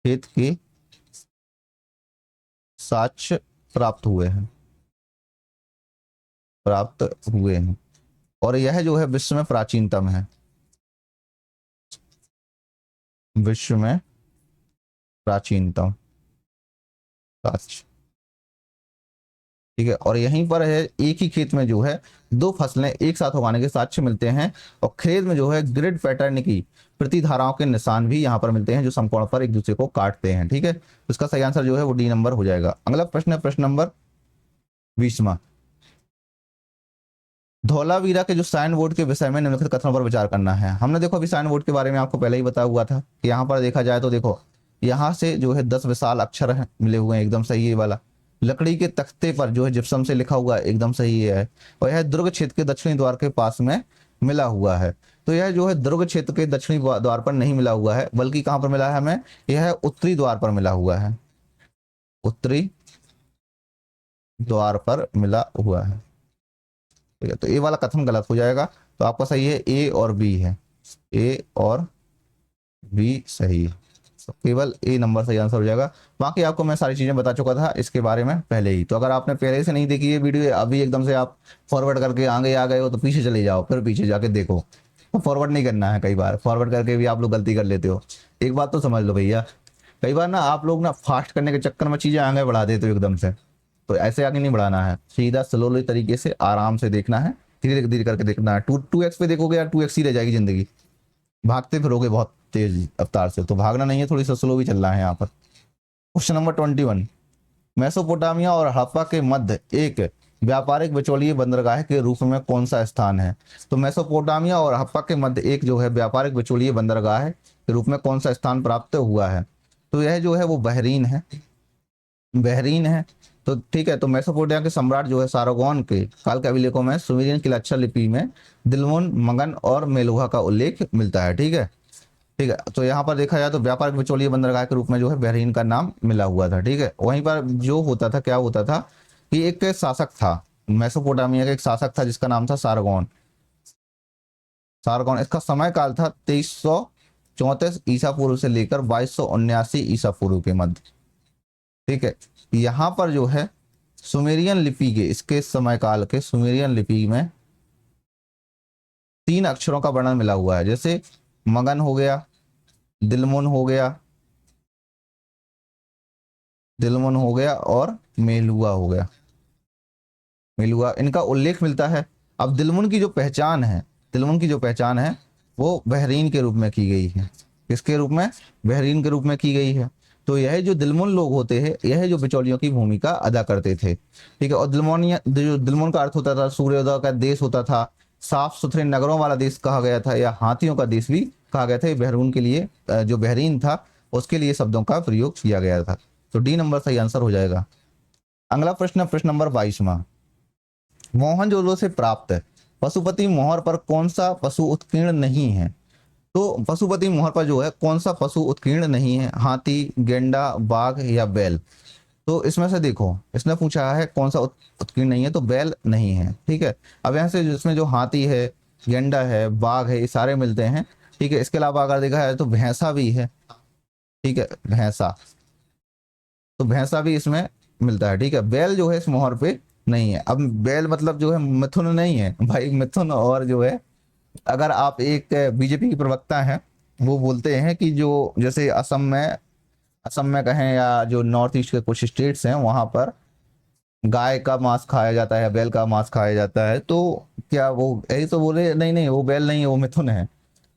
खेत के साक्ष्य प्राप्त हुए हैं, प्राप्त हुए हैं। और यह जो है विश्व में प्राचीनतम है, विश्व में प्राचीनतम साक्ष्य, ठीक है। और यहीं पर है एक ही खेत में जो है दो फसलें एक साथ उगाने के साक्ष्य मिलते हैं, और खेत में जो है ग्रिड पैटर्न की प्रतिधाराओं के निशान भी यहाँ पर मिलते हैं जो समकोण पर एक दूसरे को काटते हैं, ठीक है। तो इसका सही आंसर जो है वो डी नंबर हो जाएगा। अगला प्रश्न है प्रश्न नंबर 20वां। धौलावीरा के जो साइन बोर्ड के विषय में निम्नलिखित कथनों पर विचार करना है। हमने देखो अभी साइन बोर्ड के बारे में आपको पहले ही बताया हुआ था कि यहाँ पर देखा जाए तो देखो यहाँ से जो है 10 विशाल अक्षर है मिले हुए हैं, एकदम सही है वाला। लकड़ी के तख्ते पर जो है जिप्सम से लिखा हुआ है, एकदम सही है। और यह दुर्ग क्षेत्र के दक्षिणी द्वार के पास में मिला हुआ है। तो यह जो है दुर्ग क्षेत्र के दक्षिणी द्वार पर नहीं मिला हुआ है, बल्कि कहाँ पर मिला है हमें, यह उत्तरी द्वार पर मिला हुआ है, उत्तरी द्वार पर मिला हुआ है, ठीक है। तो ए वाला कथन गलत हो जाएगा। तो आपका सही है ए और बी है, ए और बी सही है। तो केवल ए नंबर सही आंसर हो जाएगा। बाकी आपको मैं सारी चीजें बता चुका था इसके बारे में पहले ही। तो अगर आपने पहले से नहीं देखी ये वीडियो, अभी एकदम से आप फॉरवर्ड करके आगे आ गए हो तो पीछे चले जाओ, फिर पीछे जाके देखो। तो फॉरवर्ड नहीं करना है, कई बार फॉरवर्ड करके भी आप लोग गलती कर लेते हो। एक बात तो समझ लो भैया, कई बार ना आप लोग ना फास्ट करने के चक्कर में चीजें आगे बढ़ा देते हो एकदम से। तो ऐसे आगे नहीं बढ़ाना है, सीधा स्लोली तरीके से आराम से देखना है, धीरे धीरे करके देखना है। 2x पे देखोगे यार 2x ही रह जाएगी जिंदगी, भागते फिरोगे बहुत, तेज रफ्तार से, तो भागना नहीं है, थोड़ी सा स्लो भी चल रहा है यहाँ पर। क्वेश्चन नंबर 21, मेसोपोटामिया और हड़प्पा के मध्य एक व्यापारिक बिचौलिए बंदरगाह के रूप में कौन सा स्थान है? तो मेसोपोटामिया और हड़प्पा के मध्य एक जो है व्यापारिक बिचौलिए बंदरगाह के रूप में कौन सा स्थान प्राप्त हुआ है? तो यह जो है वो बहरीन है, बहरीन है। तो ठीक है, तो मेसोपोटामिया के सम्राट जो है सारगोन के काल के अभिलेखों में सुमेरियन की अक्षर लिपि में दिलमुन, मगन और मेलुहा का उल्लेख मिलता है। ठीक है, ठीक है। तो यहाँ पर देखा जाए तो व्यापारिक बिचौलिए बंदरगाह के रूप में जो है बहरीन का नाम मिला हुआ था। ठीक है, वहीं पर जो होता था, क्या होता था कि एक शासक था मेसोपोटामिया का, एक शासक था जिसका नाम था सारगोन। सारगोन, इसका समय काल था 2334 ईसा पूर्व से लेकर 2279 ईसा पूर्व के मध्य। ठीक है, यहाँ पर जो है सुमेरियन लिपि के, इसके समय काल के सुमेरियन लिपि में 3 अक्षरों का वर्णन मिला हुआ है, जैसे मगन हो गया, दिलमुन हो गया, दिलमुन हो गया और मेलुआ हो गया। मेलुआ, इनका उल्लेख मिलता है। अब दिलमुन की जो पहचान है, दिलमुन की जो पहचान है वो बहरीन के रूप में की गई है। किसके रूप में? बहरीन के रूप में की गई है। तो यह जो दिलमुन लोग होते हैं, यह जो बिचौलियों की भूमिका अदा करते थे। ठीक है, और दिलमुनिया, जो दिलमुन का अर्थ होता था सूर्योदय का देश होता था, साफ सुथरे नगरों वाला देश कहा गया था, या हाथियों का देश भी कहा गया था। ये बहरून के लिए, जो बहरीन था उसके लिए शब्दों का प्रयोग किया गया था। तो डी नंबर सही आंसर हो जाएगा। अगला प्रश्न, प्रश्न नंबर 22वां, मोहनजोदड़ो से प्राप्त पशुपति मोहर पर कौन सा पशु उत्कीर्ण नहीं है? तो पशुपति मोहर पर जो है कौन सा पशु उत्कीर्ण नहीं है? हाथी, गेंडा, बाघ या बैल? तो इसमें से देखो, इसने पूछा है कौन सा उत्कीर्ण नहीं है, तो बैल नहीं है। ठीक है, अब यहाँ से इसमें जो हाथी है, गेंडा है, बाघ है, ये सारे मिलते हैं। ठीक है, इसके अलावा अगर देखा है तो भैंसा भी है। ठीक है, भैंसा, तो भैंसा भी इसमें मिलता है। ठीक है, बैल जो है इस मोहर पे नहीं है। अब बैल मतलब जो है मिथुन नहीं है भाई, मिथुन और जो है, अगर आप एक बीजेपी की प्रवक्ता हैं, वो बोलते हैं कि जो जैसे असम में कहें या जो नॉर्थ ईस्ट के कुछ स्टेट्स हैं वहां पर गाय का मांस खाया जाता है, बैल का मांस खाया जाता है, तो क्या वो यही तो बोले? नहीं नहीं, वो बैल नहीं है, वो मिथुन है।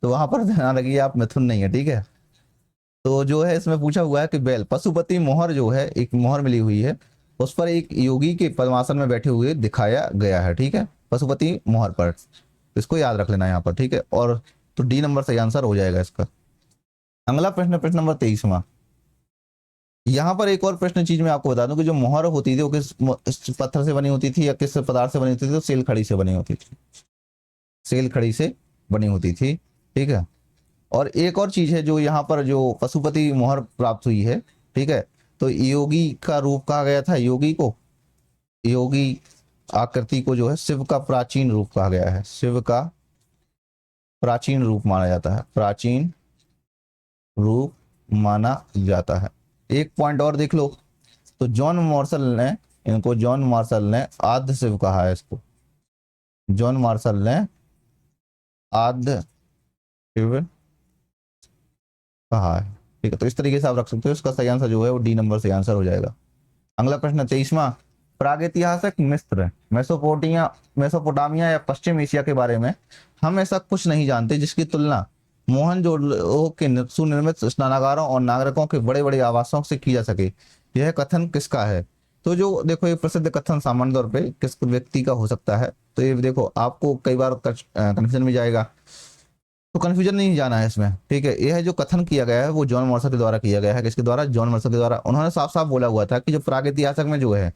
तो वहां पर ध्यान रखिए आप, मिथुन नहीं है। ठीक है, तो जो है इसमें पूछा हुआ है कि बैल, पशुपति मोहर जो है, एक मोहर मिली हुई है, उस पर एक योगी के पद्मासन में बैठे हुए दिखाया गया है। ठीक है, पशुपति मोहर पर, इसको याद रख लेना यहाँ पर। ठीक है, और तो डी नंबर सही आंसर हो जाएगा इसका। अगला प्रश्न, प्रश्न नंबर 23वां, यहाँ पर एक और प्रश्न चीज मैं आपको बता दूं कि जो मोहर होती थी वो किस पत्थर से बनी होती थी या किस पदार्थ से बनी होती थी? तो सेल खड़ी से बनी होती थी, सेल खड़ी से बनी होती थी। ठीक है, और एक और चीज है जो यहाँ पर जो पशुपति मोहर प्राप्त हुई है, ठीक है, तो योगी का रूप कहा गया था, योगी को, योगी आकृति को जो है शिव का प्राचीन रूप कहा गया है, शिव का प्राचीन रूप माना जाता है, प्राचीन रूप माना जाता है। एक पॉइंट और देख लो, तो जॉन मार्शल ने, इनको जॉन मार्शल ने आद्य शिव कहा है, इसको जॉन मार्शल ने आद्य शिव कहा है। ठीक है, तो इस तरीके से आप रख सकते हो। इसका सही आंसर जो है वो डी नंबर सही आंसर हो जाएगा। अगला प्रश्न 23वां, प्रागैतिहासिक मिस्र, मेसोपोटामिया या पश्चिम एशिया के बारे में हम ऐसा कुछ नहीं जानते जिसकी तुलना मोहनजोदड़ो के सुनिर्मित स्नानागारों और नागरिकों के बड़े बड़े आवासों से की जा सके। यह कथन किसका है? तो जो देखो, ये प्रसिद्ध कथन सामान्य तौर पे किस व्यक्ति का हो सकता है? तो ये देखो, आपको कई बार कंफ्यूजन में जाएगा, तो कंफ्यूजन नहीं जाना है इसमें। ठीक है, यह जो कथन किया गया है वो जॉन मॉर्सल के द्वारा किया गया है। किसके द्वारा? जॉन मॉर्सल के द्वारा। उन्होंने साफ साफ बोला हुआ था कि जो प्रागैतिहासिक में जो है,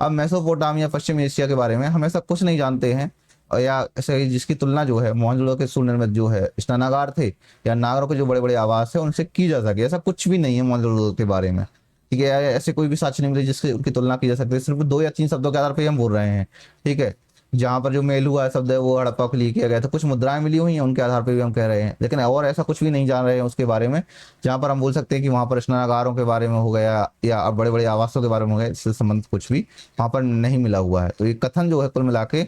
अब मेसोपोटामिया पश्चिम एशिया के बारे में हम ऐसा कुछ नहीं जानते हैं, और या ऐसे जिसकी तुलना जो है मोहनजोदड़ो के सुनिर्मित जो है स्नानागार थे या नागरों के जो बड़े बड़े आवास है उनसे की जा सके, ऐसा कुछ भी नहीं है मोहनजोदड़ो के बारे में। ठीक है, ऐसे कोई भी साक्ष्य नहीं मिले जिससे उनकी तुलना की जा सकती है। सिर्फ 2 या 3 शब्दों के आधार पर हम बोल रहे हैं। ठीक है, जहाँ पर जो मेलुआ शब्द है वो हड़प्पा के लिए किया गया था, कुछ मुद्राएं मिली हुई हैं उनके आधार पर भी हम कह रहे हैं, लेकिन और ऐसा कुछ भी नहीं जान रहे हैं उसके बारे में जहाँ पर हम बोल सकते हैं कि वहां पर स्नानागारों के बारे में हो गया या बड़े बड़े आवासों के बारे में हो गया, इससे संबंधित कुछ भी वहां पर नहीं मिला हुआ है। तो ये कथन जो है कुल मिला के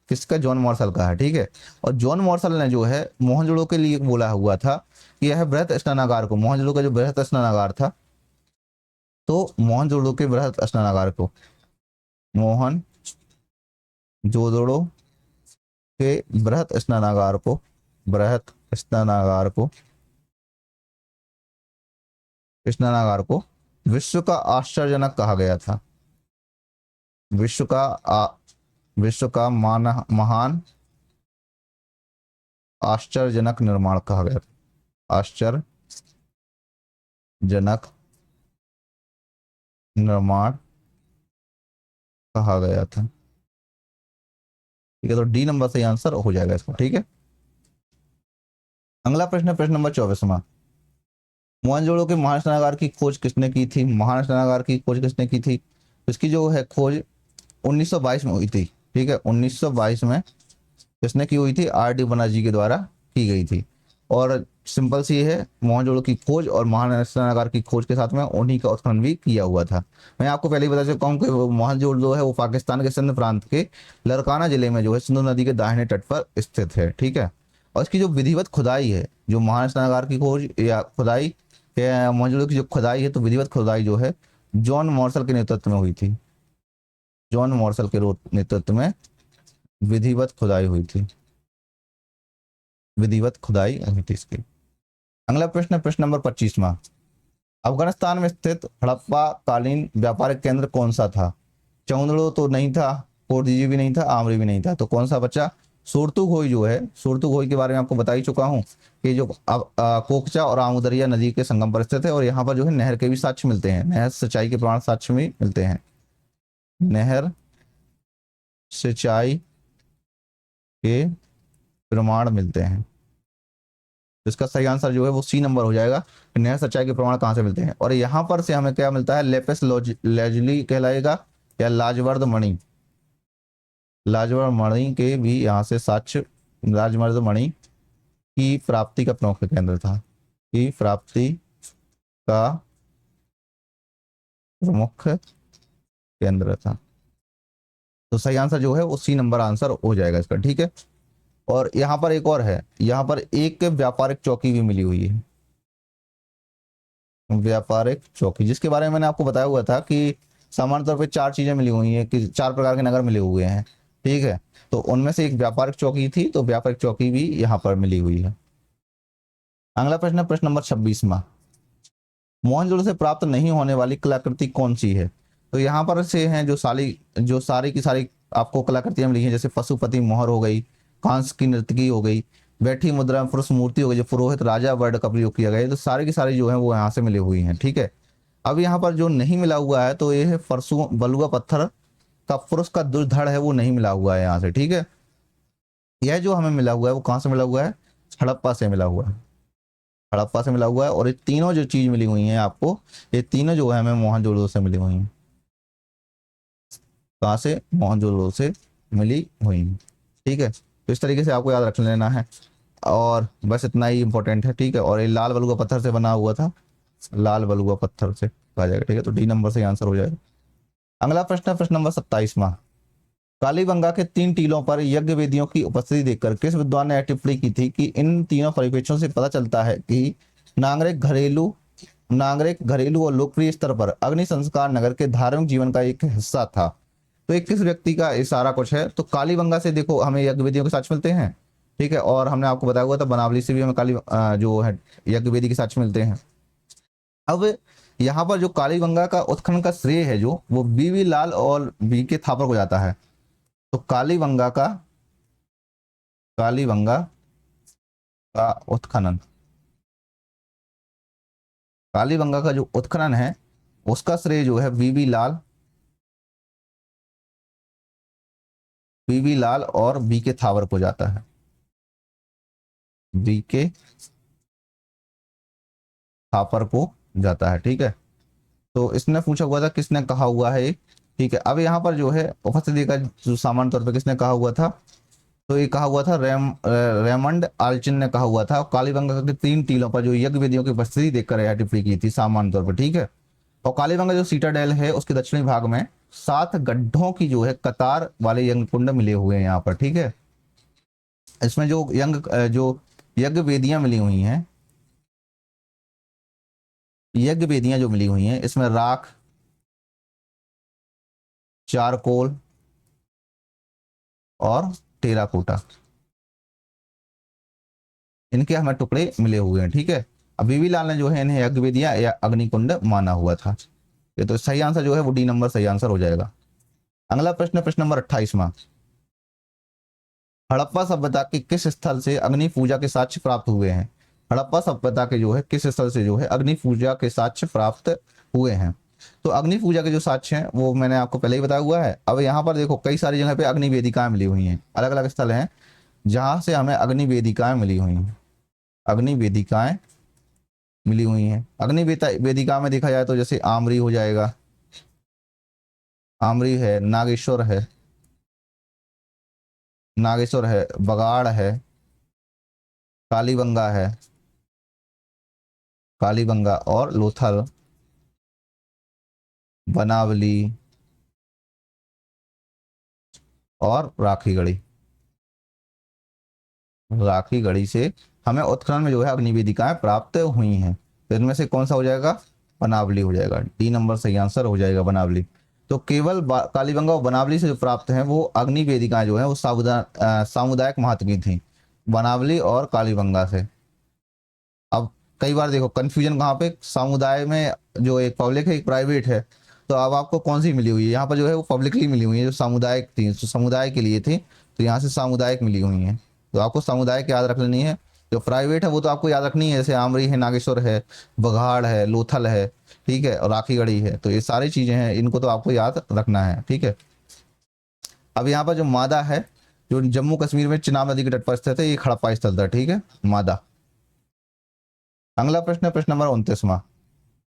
किसका? जॉन मॉर्शल का है। ठीक है, और जॉन मॉर्शल ने जो है मोहनजोदड़ो के लिए बोला हुआ था कि यह बृहत स्नानागार को, मोहनजोदड़ो का जो बृहत स्नानागार था, तो मोहनजोदड़ो के बृहत स्नानागार को, मोहनजोदड़ो के बृहत स्नानागार को, बृहत स्नानागार को स्नानागार को विश्व का आश्चर्यजनक कहा गया था। विश्व का विश्व का महान आश्चर्यजनक निर्माण कहा गया था। आश्चर्यजनक निर्माण कहा गया था। ठीक है, तो डी नंबर सही आंसर हो जाएगा इसका। ठीक है, अगला प्रश्न है प्रश्न नंबर 24वां। मोहनजोदड़ो के महान स्नानागार की खोज किसने की थी? महान स्नानागार की खोज किसने की थी? इसकी जो है खोज 1922 में हुई थी। ठीक है, 1922 में किसने की हुई थी? आर डी बनर्जी के द्वारा की गई थी। और सिंपल सी है, मोहनजोदड़ो की खोज और महान स्नानागार की खोज के साथ में उन्हीं का उत्खनन भी किया हुआ था। मैं आपको पहले ही बता चुका हूँ कि मोहनजोदड़ो जो है वो पाकिस्तान के सिंध प्रांत के लरकाना जिले में जो है सिंधु नदी के दाहिने तट पर स्थित है। ठीक है, और इसकी जो विधिवत खुदाई है, जो महान स्नानागार की खोज या खुदाई, मोहनजोदड़ो की जो खुदाई है, तो विधिवत खुदाई जो है जॉन मॉर्सल के नेतृत्व में हुई थी। जॉन मॉर्सल के नेतृत्व में विधिवत खुदाई हुई थी। विधिवत खुदाई हुई थी इसकी। अगला प्रश्न है प्रश्न नंबर 25वां। अफगानिस्तान में स्थित हड़प्पा कालीन व्यापारिक केंद्र कौन सा था? चौंदड़ो तो नहीं था, पोर्टुगीज भी नहीं था, आमरी भी नहीं था, तो कौन सा बचा? सुरतुघोई जो है, सुरतुघोई के बारे में आपको बता ही चुका हूँ कि जो अब कोकचा और आमुदरिया नदी के संगम पर स्थित है, और यहाँ पर जो है नहर के भी साक्ष्य मिलते हैं, नहर सिंचाई के प्रमाण साक्ष्य भी मिलते हैं। नहर सिंचाई के प्रमाण मिलते हैं। इसका सही आंसर जो है वो सी नंबर हो जाएगा। नहर सच्चाई के प्रमाण कहाँ से मिलते हैं? और यहाँ पर से हमें क्या मिलता है? लेपिस लेजुली कहलाएगा या लाजवर्द मणि। लाजवर्द मणि के भी यहाँ से साक्ष्य, लाजवर्द मणि की प्राप्ति का प्रमुख केंद्र था, की प्राप्ति का प्रमुख केंद्र था। तो सही आंसर जो है वो सी नंबर आंसर हो जाएगा इसका। ठीक है, और यहाँ पर एक और है, यहाँ पर एक व्यापारिक चौकी भी मिली हुई है। व्यापारिक चौकी, जिसके बारे में मैंने आपको बताया हुआ था कि सामान्य तौर पे चार चीजें मिली हुई हैं, कि चार प्रकार के नगर मिले हुए हैं। ठीक है, तो उनमें से एक व्यापारिक चौकी थी, तो व्यापारिक चौकी भी यहाँ पर मिली हुई है। अगला प्रश्न है प्रश्न नंबर 26वां। मोहनजोदड़ो से प्राप्त नहीं होने वाली कलाकृति कौन सी है? तो यहाँ पर से हैं जो सारी की सारी आपको कलाकृतियां मिली हैं, जैसे पशुपति मोहर हो गई, कांस की नर्तकी हो गई, बैठी मुद्रा में पुरुष मूर्ति हो गई, जो पुरोहित राजा वर्ड का प्रयोग किया गया है, तो सारी की सारी जो है वो यहाँ से मिली हुई हैं। ठीक है, अब यहाँ पर जो नहीं मिला हुआ है तो ये है फरसू बलुआ पत्थर का पुरुष का दुर्धड़ है, वो नहीं मिला हुआ है यहाँ से। ठीक है, यह जो हमें मिला हुआ है वो कहाँ से मिला हुआ है? हड़प्पा से मिला हुआ है। हड़प्पा से मिला हुआ है, और ये तीनों जो चीज मिली हुई हैं आपको, ये तीनों जो है हमें मोहनजोदड़ो से मिली हुई हैं। कहाँ से? मोहनजोदड़ो से मिली हुई हैं। ठीक है, तो इस तरीके से आपको याद रख लेना है, और बस इतना ही इंपॉर्टेंट है। ठीक है, और ये लाल बलुआ पत्थर से बना हुआ था, लाल बलुआ पत्थर से कहा जाएगा। ठीक है, तो डी नंबर से आंसर हो जाएगा। अगला प्रश्न है प्रश्न नंबर 27वां। कालीबंगा के तीन टीलों पर यज्ञ वेदियों की उपस्थिति देखकर किस विद्वान ने टिप्पणी की थी कि इन तीनों परिप्रेक्ष्यों से पता चलता है कि नागरिक घरेलू और लोकप्रिय स्तर पर अग्नि संस्कार नगर के धार्मिक जीवन का एक हिस्सा था। तो एक किस व्यक्ति का इशारा कुछ है? तो कालीबंगा से देखो हमें यज्ञ वेदियों के साक्ष्य मिलते हैं। ठीक है, और हमने आपको बताया हुआ था बनावली से भी हमें जो है यज्ञ वेदी के साक्ष्य मिलते हैं। अब यहाँ पर जो कालीबंगा का उत्खनन का श्रेय है जो वो बीवी लाल और बी के थापर को जाता है। तो कालीबंगा का उत्खनन, कालीबंगा का जो उत्खनन है उसका श्रेय जो है बीबी लाल और बी के थावर को जाता है। बी के थापर को जाता है। ठीक है, तो इसने पूछा हुआ था किसने कहा हुआ है। ठीक है, अब यहाँ पर जो है उपस्थिति का जो सामान्य तौर पर किसने कहा हुआ था, तो ये कहा हुआ था रेमंड आल्चिन ने कहा हुआ था। कालीबंगा के तीन टीलों पर जो यज्ञ वेदियों की उपस्थिति देखकर यह टिप्पणी की थी सामान्य तौर पर। ठीक है, और कालीबंगा जो सीटाडेल है उसके दक्षिणी भाग में 7 गड्ढों की जो है कतार वाले यज्ञ कुंड मिले हुए हैं यहाँ पर। ठीक है, इसमें जो यज्ञ वेदियां मिली हुई हैं, यज्ञ वेदियां जो मिली हुई हैं इसमें राख, चारकोल और टेराकोटा, इनके हमें टुकड़े मिले हुए हैं। ठीक है, अब बीबी लाल ने जो है इन्हें यज्ञ वेदियां या अग्निकुंड माना हुआ था। ये तो सही आंसर जो है वो डी नंबर सही आंसर हो जाएगा। अगला प्रश्न, प्रश्न नंबर 28वां, हड़प्पा सभ्यता के किस स्थल से अग्नि पूजा के साक्ष्य प्राप्त हुए हैं? हड़प्पा सभ्यता के जो है किस स्थल से जो है अग्नि पूजा के साक्ष्य प्राप्त हुए हैं? तो अग्नि पूजा के जो साक्ष्य हैं वो मैंने आपको पहले ही बताया हुआ है। अब यहाँ पर देखो कई सारी जगह पे अग्नि वेदिकाएं मिली हुई हैं, अलग अलग स्थल हैं जहां से हमें अग्नि वेदिकाएं मिली हुई हैं। अग्नि वेदिकाएं मिली हुई हैं। अग्नि वेदिका में देखा जाए तो जैसे आमरी हो जाएगा, आमरी है, नागेश्वर है, बगाड़ है, कालीबंगा है, कालीबंगा और लोथल, बनावली और राखीगढ़ी। राखीगढ़ी से हमें उत्खनन में जो है अग्नि वेदिकाएं प्राप्त हुई हैं। तो इनमें से कौन सा हो जाएगा? बनावली हो जाएगा। डी नंबर सही आंसर हो जाएगा बनावली। तो केवल कालीबंगा और बनावली से जो प्राप्त हैं वो अग्नि वेदिकाएं जो है वो सामुदायिक महत्व की थी, बनावली और कालीबंगा से। अब कई बार देखो कंफ्यूजन कहाँ पे, समुदाय में जो एक पब्लिक है एक प्राइवेट है, तो अब आपको कौन सी मिली हुई है? यहाँ पर जो है वो पब्लिकली मिली हुई है, जो सामुदायिक थी, जो समुदाय के लिए थी, तो यहाँ से सामुदायिक मिली हुई है। तो आपको सामुदायिक याद रख लेनी है। जो प्राइवेट है वो तो आपको याद रखनी है, जैसे आमरी है, नागेश्वर है, बघाड़ है, लोथल है, ठीक है, और राखीगढ़ी है। तो ये सारी चीजें हैं, इनको तो आपको याद रखना है, ठीक है। अब यहाँ पर जो मादा है, जो जम्मू कश्मीर में चिनाब नदी के तट पर स्थित है, ये हड़प्पा स्थल था, ठीक है, मादा। अगला प्रश्न, प्रश्न नंबर 29वां,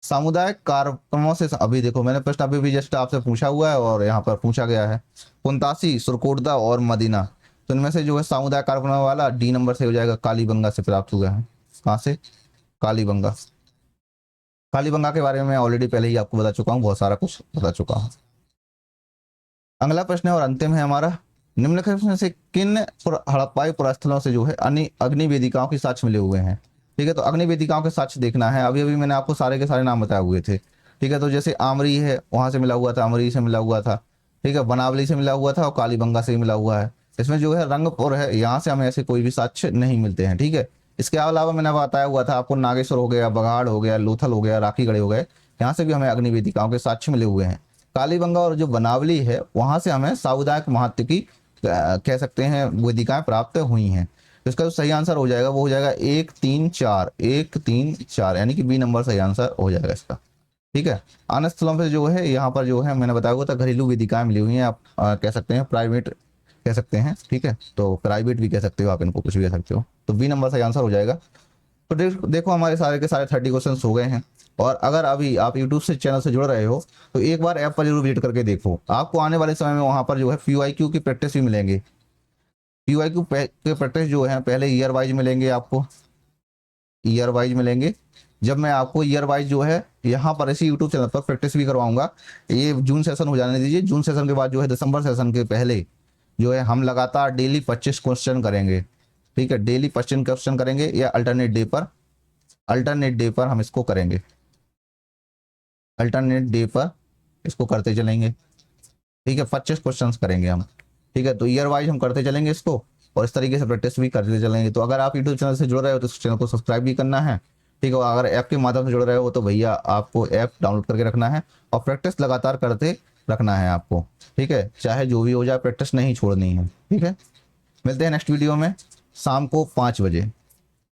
सामुदायिक कार्यक्रमों से, अभी देखो मैंने प्रश्न अभी भी जस्ट आपसे पूछा हुआ है और यहाँ पर पूछा गया है, पुंतासी, सुरकोटदा और मदीना, तो इनमें से जो है सामुदायिक कार्यक्रम वाला डी नंबर से हो जाएगा, कालीबंगा से प्राप्त हुआ है। कहाँ से? कालीबंगा। कालीबंगा के बारे में मैं ऑलरेडी पहले ही आपको बता चुका हूँ, बहुत सारा कुछ बता चुका हूँ। अगला प्रश्न है और अंतिम है हमारा, निम्नलिखित में से किन हड़प्पाई पुरास्थलों से जो है अग्नि वेदिकाओं के साक्ष्य मिले हुए हैं? ठीक है, तो अग्नि वेदिकाओं के साक्ष्य देखना है। अभी अभी मैंने आपको सारे के सारे नाम बताए हुए थे, ठीक है। तो जैसे आमरी है वहां से मिला हुआ था, अमरी से मिला हुआ था, ठीक है, बनावली से मिला हुआ था और कालीबंगा से मिला हुआ है। इसमें जो है रंगपुर है, यहाँ से हमें ऐसे कोई भी साक्ष्य नहीं मिलते हैं, ठीक है। इसके अलावा मैंने बताया हुआ था आपको, नागेश्वर हो गया, बगाड़ हो गया, लोथल हो गया, राखीगढ़ी हो गए, यहाँ से भी हमें अग्नि वेदिकाओं के साक्ष्य मिले हुए हैं। कालीबंगा और जो बनावली है वहां से हमें सामुदायिक महत्व की कह सकते हैं वेदिकाएं प्राप्त हुई हैं। तो इसका जो सही आंसर हो जाएगा वो हो जाएगा 1 3 4, 1 3 4, यानी कि बी नंबर सही आंसर हो जाएगा इसका, ठीक है। अन्य स्थलों पे जो है यहाँ पर जो है मैंने बताया हुआ था घरेलू वेदिकाएं मिली हुई हैं, आप कह सकते हैं प्राइवेट कह सकते हैं, ठीक है, तो प्राइवेट भी कह सकते हो आप, इनको कुछ भी कह सकते हो। तो बी नंबर सही आंसर हो जाएगा। तो देखो हमारे सारे के सारे 30 क्वेश्चन हो गए हैं। और अगर अभी आप यूट्यूब से चैनल से जुड़ रहे हो तो एक बार ऐप पर जरूर विजिट करके देखो, आपको आने वाले समय में वहां पर जो है PYQ की प्रैक्टिस भी मिलेंगे। PYQ के प्रैक्टिस जो है पहले ईयर वाइज मिलेंगे आपको, ईयर वाइज मिलेंगे। जब मैं आपको ईयर वाइज जो है यहाँ पर इसी यूट्यूब चैनल पर प्रैक्टिस भी करवाऊंगा। ये जून सेशन हो जाने दीजिए, जून सेशन के बाद जो है दिसंबर सेशन के पहले जो है हम लगातार डेली 25 क्वेश्चन करेंगे, ठीक है, डेली 25 क्वेश्चन करेंगे, या अल्टरनेट डे पर हम इसको करेंगे, अल्टरनेट डे पर इसको करते चलेंगे, ठीक है, 25 क्वेश्चंस करेंगे हम, ठीक है। तो ईयर वाइज हम करते चलेंगे इसको और इस तरीके से प्रैक्टिस भी करते चलेंगे। तो अगर आप यूट्यूब चैनल से जुड़ रहे हो तो इस चैनल को सब्सक्राइब भी करना है, ठीक है। अगर ऐप के माध्यम से जुड़ रहे हो तो भैया आपको ऐप डाउनलोड करके रखना है और प्रैक्टिस लगातार करते रखना है आपको, ठीक है, चाहे जो भी हो जाए प्रैक्टिस नहीं छोड़नी है, ठीक है। मिलते हैं नेक्स्ट वीडियो में शाम को 5 बजे।